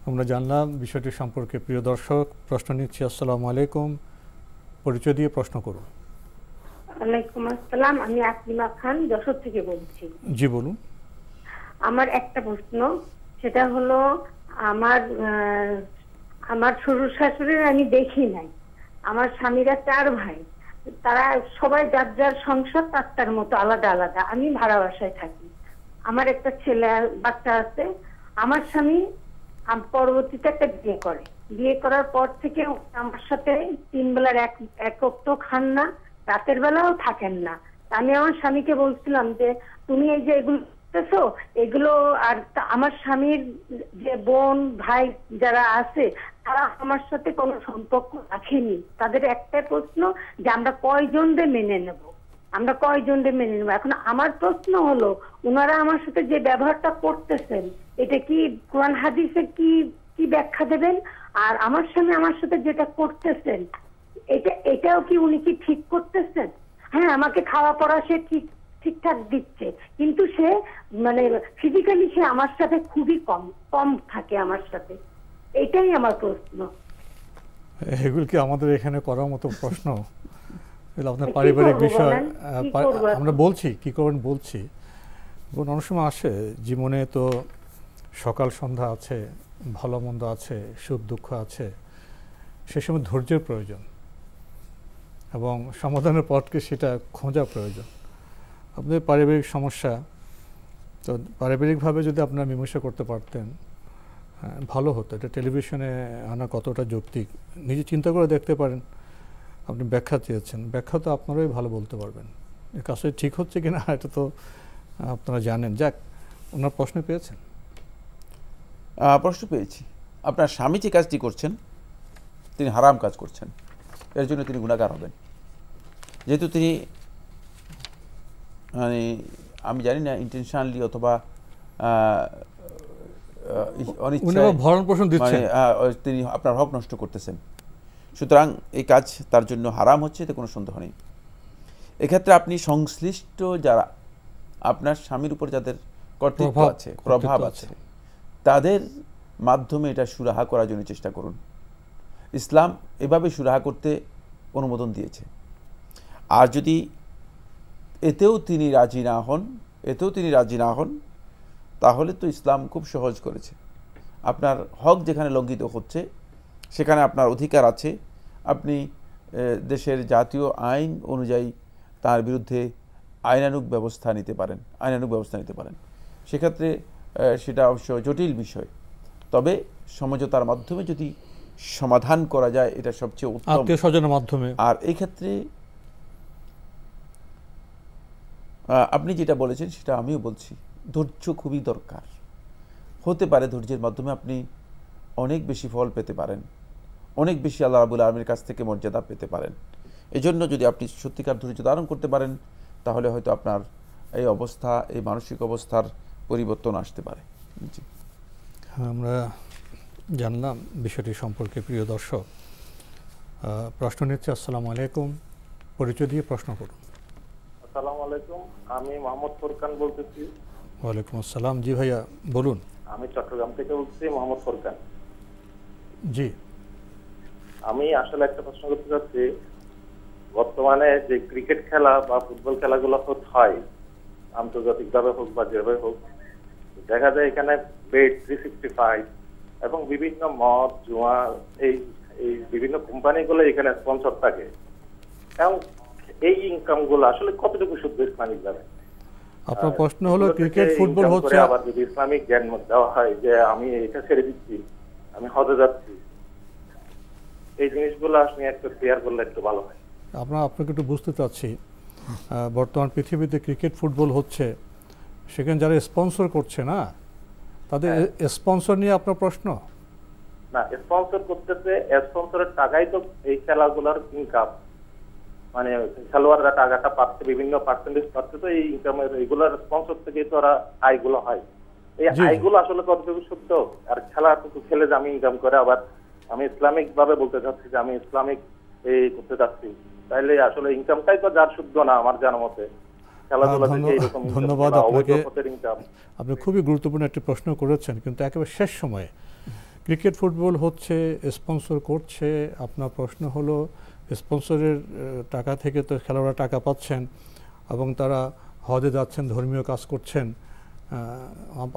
Speaker 2: আমরা জানলাম বিষয়টি সম্পর্কে। প্রিয় দর্শক, প্রশ্ন নিচ্ছি। আসসালামু আলাইকুম, পরিচয় দিয়ে প্রশ্ন করুন।
Speaker 20: ওয়ালাইকুম আসসালাম, আমি আকলিমা খান যশোর থেকে বলছি।
Speaker 2: জি বলুন।
Speaker 20: আমার একটা প্রশ্ন, সেটা হলো আমার শ্বশুর শাশুড়ি আমি দেখি নাই। আমার স্বামীরা 4 ভাই, তারা সবাই যার যার সংসার তার মতো আলাদা আলাদা। আমি ভাড়া বাসায় থাকি। আমার একটা ছেলে বাচ্চা আছে। আমার স্বামী পরবর্তীতে একটা বিয়ে করে। বিয়ে করার পর থেকে আমার সাথে 3 বেলার এক ওয়াক্ত খান না, রাতের বেলাও থাকেন না। আমি আমার স্বামীকে বলছিলাম যে তুমি এই যে এগুলো করতেছো, এগুলো, আর আমার স্বামীর যে বোন ভাই যারা আছে তারা আমার সাথে কোনো সম্পর্ক রাখেনি। তাদের একটাই প্রশ্ন যে আমরা কয়জনদের মেনে নেব, আমরা কয়জনদের মেনে নেব। এখন আমার প্রশ্ন হলো, ওনারা আমার সাথে যে ব্যবহারটা করতেছেন, এটা কি কোরআন হাদিসে কি ব্যাখ্যা দেবেন? আর আমার স্বামী আমার সাথে যেটা করতেছেন, এটাও কি উনি কি ঠিক করতেছেন? হ্যাঁ, আমাকে খাওয়া পড়া সে ঠিকঠাক দিচ্ছে, কিন্তু সে মানে ফিজিক্যালি সে আমার সাথে খুবই কম থাকে আমার সাথে। এটাই আমার প্রশ্ন।
Speaker 2: এগুলো কি আমাদের এখানে করার মতো প্রশ্ন? আপনার পারিবারিক বিষয় আমরা বলছি, কি করবেন বলছি। অনেক সময় আসে জীবনে, তো সকাল সন্ধ্যা আছে, ভালো মন্দ আছে, সুখ দুঃখ আছে, সে সময় ধৈর্যের প্রয়োজন এবং সমাধানের পথকে সেটা খোঁজা প্রয়োজন। আপনাদের পারিবারিক সমস্যা, তো পারিবারিকভাবে যদি আপনারা মীমাংসা করতে পারতেন ভালো হতো। এটা টেলিভিশনে আনা কতটা যৌক্তিক, নিজে চিন্তা করে দেখতে পারেন। আপনি ব্যাখ্যা চেয়েছেন, ব্যাখ্যা তো আপনারাই ভালো বলতে পারবেন। এই কাজটা ঠিক হচ্ছে কিনা এটা তো আপনারা জানেন। যাক, ওনার প্রশ্ন পেয়েছেন?
Speaker 3: প্রশ্ন পেয়েছি। আপনার স্বামী যে কাজটি করছেন, তিনি হারাম কাজ করছেন, এর জন্য তিনি গুনাহগার হবেন। যেহেতু তিনি মানে আমি জানি না ইন্টেনশনালি অথবা তিনি আপনার হক নষ্ট করতেছেন, সুতরাং এই কাজ তার জন্য হারাম হচ্ছে, এতে কোনো সন্দেহ নেই। এক্ষেত্রে আপনি সংশ্লিষ্ট যারা আপনার স্বামীর উপর যাদের কর্তৃত্ব আছে, প্রভাব আছে, তাদের মাধ্যমে এটা সুরাহা করার জন্য চেষ্টা করুন। ইসলাম এভাবে সুরাহা করতে অনুমোদন দিয়েছে। আর যদি এতেও তিনি রাজি না হন, তাহলে তো ইসলাম খুব সহজ করেছে। আপনার হক যেখানে লঙ্ঘিত হচ্ছে, সেখানে আপনার অধিকার আছে আপনি দেশের জাতীয় আইন অনুযায়ী তার বিরুদ্ধে আইনানুগ ব্যবস্থা নিতে পারেন। সেক্ষেত্রে সেটা অবশ্য জটিল বিষয়, তবে সমঝোতার মাধ্যমে যদি সমাধান করা যায় এটা সবচেয়ে উত্তম,
Speaker 2: আত্মীয়স্বজনের মাধ্যমে।
Speaker 3: আর এই ক্ষেত্রে আপনি যেটা বলেছেন সেটা আমিও বলছি, ধৈর্য খুবই দরকার। হতে পারে ধৈর্যের মাধ্যমে আপনি অনেক বেশি ফল পেতে পারেন, অনেক বেশি আল্লাহ রাব্বুল আলামিনের কাছ থেকে মর্যাদা পেতে পারেন। এজন্য যদি আপনি সত্যিকার ধৈর্য ধারণ করতে পারেন তাহলে হয়তো আপনার এই অবস্থা, এই মানসিক অবস্থার পরিবর্তন আসতে পারে। জি,
Speaker 2: আমরা জানলাম বিষয়টি সম্পর্কে। প্রিয় দর্শক, প্রশ্ন নিচ্ছে। আসসালামু আলাইকুম, পরিচয় দিয়ে প্রশ্ন করুন।
Speaker 21: আসসালামু আলাইকুম, আমি মোহাম্মদ ফুরকান বলতেছি।
Speaker 2: ওয়ালাইকুম আসসালাম। জি ভাইয়া বলুন।
Speaker 21: আমি চট্টগ্রাম থেকে বলছি, মোহাম্মদ ফুরকান।
Speaker 2: জি,
Speaker 21: আমি আসলে একটা প্রশ্ন করতে চাচ্ছি, বর্তমানে যে ক্রিকেট খেলা বা ফুটবল খেলাগুলো হয় আন্তর্জাতিকভাবে হোক বা যেভাবে হোক, দেখা যায় এখানে বেট 365 এবং বিভিন্ন মদ জুয়া এই বিভিন্ন কোম্পানিগুলো এখানে স্পন্সর থাকে, এবং এই ইনকাম গুলো আসলে কতটুকু শুদ্ধ ইসলামিক ভাবে?
Speaker 2: আপনার প্রশ্ন হলো ক্রিকেট ফুটবল হচ্ছে,
Speaker 21: আবার যদি ইসলামিক জ্ঞান দেওয়া হয় যে আমি এটা ছেড়ে দিচ্ছি, আমি হজে যাচ্ছি, এই জিনিসগুলো আসলে একটু ক্লিয়ার করলে একটু ভালো হয়।
Speaker 2: আপনাকে একটু বুঝতে চাচ্ছি, বর্তমান পৃথিবীতে ক্রিকেট ফুটবল হচ্ছে, সেখানে যারা স্পন্সর করছে না তাদের স্পন্সর নিয়ে আপনার প্রশ্ন?
Speaker 21: না, স্পন্সর করতেছে, স্পন্সরের টাকাই তো এই খেলাগুলোর ইনকাম, মানে খেলোয়াড়রা টাকাটা পাচ্ছে, বিভিন্ন পার্সেন্টেজ পাচ্ছে, তো এই ইনকামের এইগুলোর স্পন্সর থেকে তো ওরা আয়গুলো হয়। এই আয়গুলো আসলে কতটুকু সত্য? আর খেলাটুকু খেলে যে আমি ইনকাম করে আবার আমি ইসলামিক ভাবে বলতে চাচ্ছি যে আমি ইসলামিক এই করতে চাচ্ছি, তাইলে আসলে ইনকামটাই তো যার শুদ্ধ না আমার জানা মতে।
Speaker 2: ধন্যবাদ আপনাকে, আপনি খুবই গুরুত্বপূর্ণ একটি প্রশ্ন করেছেন, কিন্তু একেবারে শেষ সময়ে। ক্রিকেট ফুটবল হচ্ছে, স্পন্সর করছে, আপনার প্রশ্ন হলো স্পন্সরের টাকা থেকে তো খেলোয়াড়রা টাকা পাচ্ছেন এবং তারা হজে যাচ্ছেন, ধর্মীয় কাজ করছেন,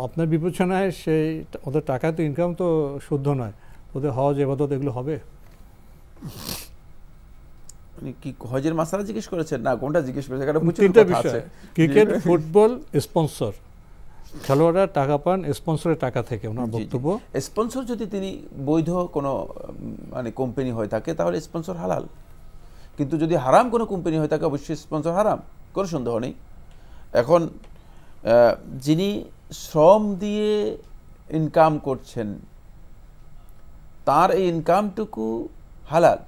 Speaker 2: আপনার বিবেচনায় সেই ওদের টাকা তো ইনকাম তো শুদ্ধ নয়, ওদের হজ ইবাদত এগুলো হবে?
Speaker 3: কি হজের মাসআলা জিজ্ঞেস করেছেন না কোনটা জিজ্ঞেস করেছেন?
Speaker 2: তিনটা বিষয়, ক্রিকেট ফুটবল স্পন্সর, খেলোয়াড়রা টাকা পান স্পন্সরের টাকা থেকে। ওনার বক্তব্য,
Speaker 3: স্পন্সর যদি তিনি বৈধ কোনো মানে কোম্পানি হয়ে থাকে তাহলে স্পন্সর হালাল, কিন্তু যদি হারাম কোনো কোম্পানি হয়ে থাকে অবশ্যই স্পন্সর হারাম, কোনো সন্দেহ নেই। এখন যিনি শ্রম দিয়ে ইনকাম করছেন তার এই ইনকামটুকু হালাল,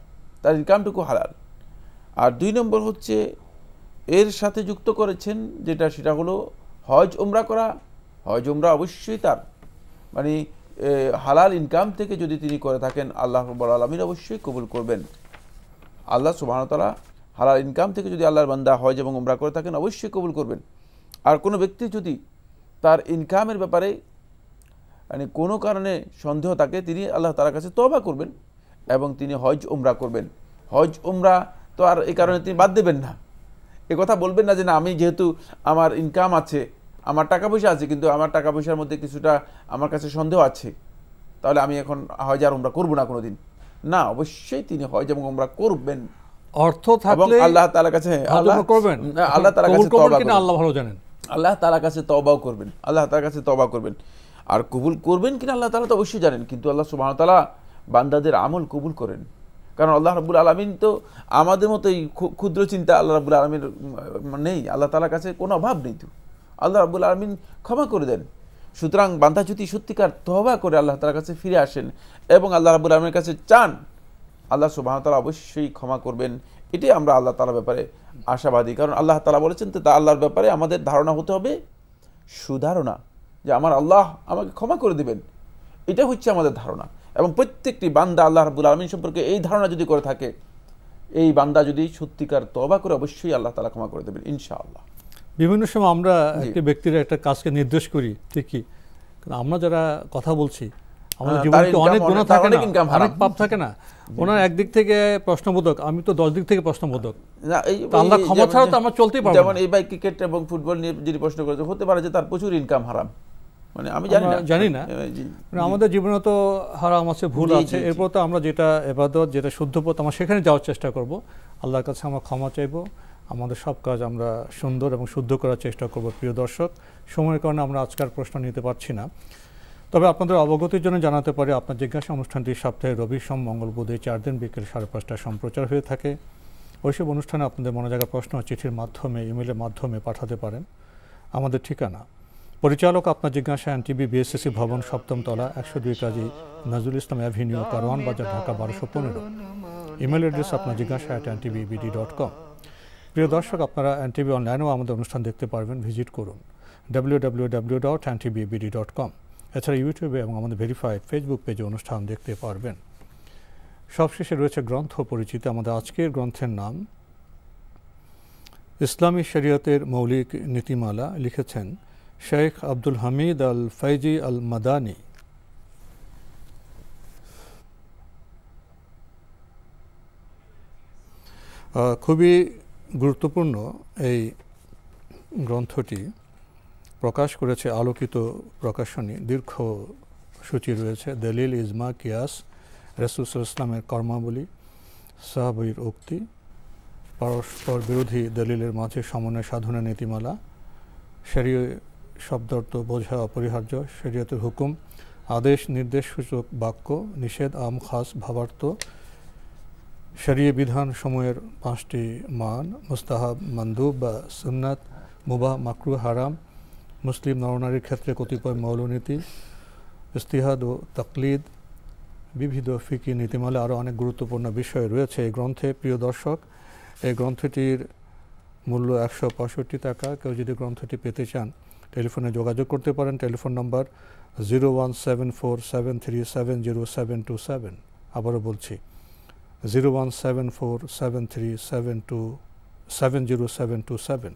Speaker 3: তার ইনকামটুকু হালাল। আর 2 নম্বর হচ্ছে এর সাথে যুক্ত করেছেন সেটা হলো হজ উমরা করা। হজ উমরা অবশ্যই তার মানে হালাল ইনকাম থেকে যদি তিনি করে থাকেন আল্লাহ রাব্বুল আলামিন অবশ্যই কবুল করবেন। আল্লাহ সুবহানাহু ওয়া তাআলা হালাল ইনকাম থেকে যদি আল্লাহর বান্দা হজ এবং উমরা করে থাকেন অবশ্যই কবুল করবেন। আর কোনো ব্যক্তি যদি তার ইনকামের ব্যাপারে মানে কোনো কারণে সন্দেহ থাকে, তিনি আল্লাহ তাআলার কাছে তওবা করবেন এবং তিনি হজ উমরা করবেন। হজ উমরা তো আর এই কারণে তিনি বাদ দেবেন না, এ কথা বলবেন না যে না আমি যেহেতু আমার ইনকাম আছে, আমার টাকা পয়সা আছে, কিন্তু আমার টাকা পয়সার মধ্যে কিছুটা আমার কাছে সন্দেহ আছে, তাহলে আমি এখন হজ আর উমরা করব না কোনোদিন। না, অবশ্যই তিনি হজ এবং উমরা করবেন,
Speaker 2: অর্থ থাকলে
Speaker 3: আল্লাহ তাআলার কাছে
Speaker 2: করবেন,
Speaker 3: আল্লাহ তাআলার কাছে তওবা করবেন,
Speaker 2: আল্লাহ ভালো জানেন,
Speaker 3: আল্লাহ তাআলার কাছে তওবাও করবেন, আল্লাহ তাআলার কাছে তওবা করবেন। আর কবুল করবেন কিনা আল্লাহ তাআলা তো অবশ্যই জানেন, কিন্তু আল্লাহ সুবহানাহু ওয়া তাআলা বান্দাদের আমল কবুল করেন, কারণ আল্লাহ রাব্বুল আলামিন তো আমাদের মতোই ক্ষুদ্র চিন্তা আল্লাহ রাব্বুল আলামিন নেই, আল্লাহ তাআলার কাছে কোনো অভাব নেই, তো আল্লাহ রাব্বুল আলামিন ক্ষমা করে দেন। সুতরাং বান্দা যদি সত্যিকার তওবা করে আল্লাহ তাআলার কাছে ফিরে আসেন এবং আল্লাহ রাব্বুল আলামিনের কাছে চান, আল্লাহ সুবহানাহু ওয়া তাআলা অবশ্যই ক্ষমা করবেন। এটাই আমরা আল্লাহ তাআলার ব্যাপারে আশাবাদী, কারণ আল্লাহ তাআলা বলেছেন তো আল্লাহর ব্যাপারে আমাদের ধারণা হতে হবে সুধারণা, যে আমার আল্লাহ আমাকে ক্ষমা করে দিবেন, এটা হচ্ছে আমাদের ধারণা। এবং প্রত্যেকটি বান্দা আল্লাহ রাব্বুল আলামিন সম্পর্কে এই ধারণা যদি করে থাকে, এই বান্দা যদি সত্যিকার তওবা করে অবশ্যই আল্লাহ তাআলা ক্ষমা করে দেবেন ইনশাআল্লাহ।
Speaker 2: বিভিন্ন সময় আমরা একটা ব্যক্তির একটা কাজকে নির্দেশ করি ঠিকই, আমরা যারা কথা বলছি আমাদের জীবনে অনেক গুনাহ থাকে না, অনেক পাপ থাকে না, ওনার একদিক থেকে প্রশ্নবোধক, আমি তো 10 দিক থেকে প্রশ্নবোধক, আল্লাহ ক্ষমা ছাড়া তো আমরা চলতেই পারবো না।
Speaker 3: যেমন এই ভাই ক্রিকেট এবং ফুটবল নিয়ে যিনি প্রশ্ন করেছে, হতে পারে যে তার প্রচুর ইনকাম হারাম, মানে আমি
Speaker 2: জানি না, আমাদের জীবনে তো হারাম আছে, ভুল আছে, এরপর তো আমরা যেটা ইবাদত, যেটা শুদ্ধ পথ, আমরা সেখানে যাওয়ার চেষ্টা করব। আল্লাহর কাছে আমরা ক্ষমা চাইব, আমাদের সব কাজ আমরা সুন্দর এবং শুদ্ধ করার চেষ্টা করব। প্রিয় দর্শক, সময়ের কারণে আমরা আজকের প্রশ্ন নিতে পারছি না, তবে আপনাদের অবগতির জন্য জানাতে পারি আপনার জিজ্ঞাসা অনুষ্ঠানটি সপ্তাহে রবি, সোম, মঙ্গল, বুধ এই 4 দিন বিকেল 5:30টায় সম্প্রচার হয়ে থাকে। ওইসব অনুষ্ঠানে আপনাদের মনে জায়গা প্রশ্ন চিঠির মাধ্যমে, ইমেলের মাধ্যমে পাঠাতে পারেন। আমাদের ঠিকানা পরিচালক আপনার জিজ্ঞাসা, এনটিভি, বিএসসিসি ভবন, 7ম তলা, 102 কাজী নজরুল ইসলাম অ্যাভিনিউ, কারওয়ান বাজার, ঢাকা 1215। ইমেল অ্যাড্রেস আপনার জিজ্ঞাসা @ntvbd.com। প্রিয় দর্শক, আপনারা এনটিভি অনলাইনেও আমাদের অনুষ্ঠান দেখতে পারবেন, ভিজিট করুন www.ntvbd.com। এছাড়া ইউটিউবে এবং আমাদের ভেরিফাইড ফেসবুক পেজে অনুষ্ঠান দেখতে পারবেন। সবশেষে রয়েছে গ্রন্থ পরিচিতি। আমাদের আজকের গ্রন্থের নাম ইসলামী শরীয়তের মৌলিক নীতিমালা, লিখেছেন শেখ আব্দুল হামিদ আল ফাইজি আল মাদানী। খুবই গুরুত্বপূর্ণ এই গ্রন্থটি প্রকাশ করেছে আলোকিত প্রকাশনী। দীর্ঘ সূচি রয়েছে, দলিল, ইজমা, কিয়াস, রাসূল সাল্লাল্লাহু আলাইহি ওয়াসাল্লামের কর্মাবলী, সাহাবীর উক্তি, পরস্পর বিরোধী দলিলের মাঝে সমন্বয় সাধনের নীতিমালা, শরীয় শব্দার্থ বোঝা অপরিহার্য, শরীয়তের হুকুম, আদেশ নির্দেশ সূচক বাক্য, নিষেধ আম খাস ভাবার্থ, শরীয় বিধান সমূহের 5টি মান, মুস্তাহাব, মানদুব বা সুন্নাত, মুবাহ, মাকরুহ, হারাম, মুসলিম নরনারীর ক্ষেত্রে কতিপয় মৌলনীতি, ইস্তিহাদ ও তাকলিদ, বিবিধ ফিকি নীতিমালা, আরও অনেক গুরুত্বপূর্ণ বিষয় রয়েছে এই গ্রন্থে। প্রিয় দর্শক, এই গ্রন্থটির মূল্য 165 টাকা। কেউ যদি গ্রন্থটি পেতে চান টেলিফোনে যোগাযোগ করতে পারেন। Telephone number 01747370727। আবারও বলছি 0174737270727।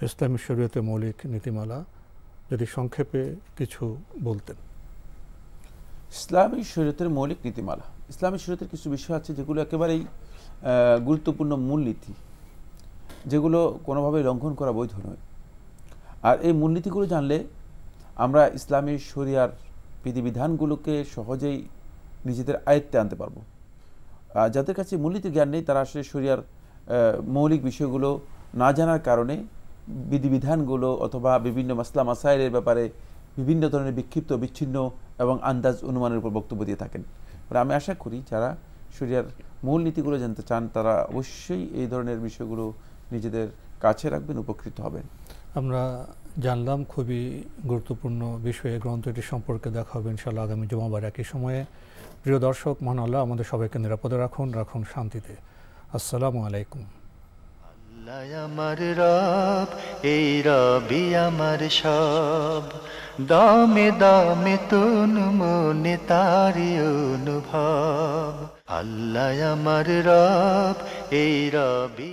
Speaker 2: ইসলামী শরীয়তের মৌলিক নীতিমালা, যদি সংক্ষেপে কিছু বলতেন।
Speaker 3: ইসলামী শরীয়তের মৌলিক নীতিমালা, ইসলামী শরীয়তের কিছু বিষয় আছে যেগুলো একেবারেই গুরুত্বপূর্ণ মূলনীতি, যেগুলো কোনোভাবেই লঙ্ঘন করা বৈধ নয়। আর এই মূলনীতিগুলো জানলে আমরা ইসলামী শরিয়ার বিধিবিধানগুলোকে সহজেই নিজেদের আয়ত্তে আনতে পারবো। যাদের কাছে মূলনীতির জ্ঞান নেই, তারা আসলে শরিয়ার মৌলিক বিষয়গুলো না জানার কারণে বিধিবিধানগুলো অথবা বিভিন্ন মাসলা মাসাইলের ব্যাপারে বিভিন্ন ধরনের বিক্ষিপ্ত, বিচ্ছিন্ন এবং আন্দাজ অনুমানের উপর বক্তব্য দিয়ে থাকেন। আমি আশা করি যারা শরিয়ার মূল নীতিগুলো জানতে চান তারা অবশ্যই এই ধরনের বিষয়গুলো নিজেদের কাছে রাখবেন, উপকৃত হবেন।
Speaker 2: আমরা জানলাম খুবই গুরুত্বপূর্ণ বিষয়ে গ্রন্থটি সম্পর্কে দেখা হবে ইনশাআল্লাহ আগামী জুমাবার একই সময়ে। প্রিয় দর্শক, মহান আল্লাহ আমাদের সবাইকে নিরাপদে রাখুন, রাখুন শান্তিতে। আসসালামু আলাইকুম।
Speaker 1: আল্লাহ আমার রব, এই রবি আমার সব, দামে দামে তুন মনে তারি অনুভব। আল্লাহ আমার রব, এই রবি।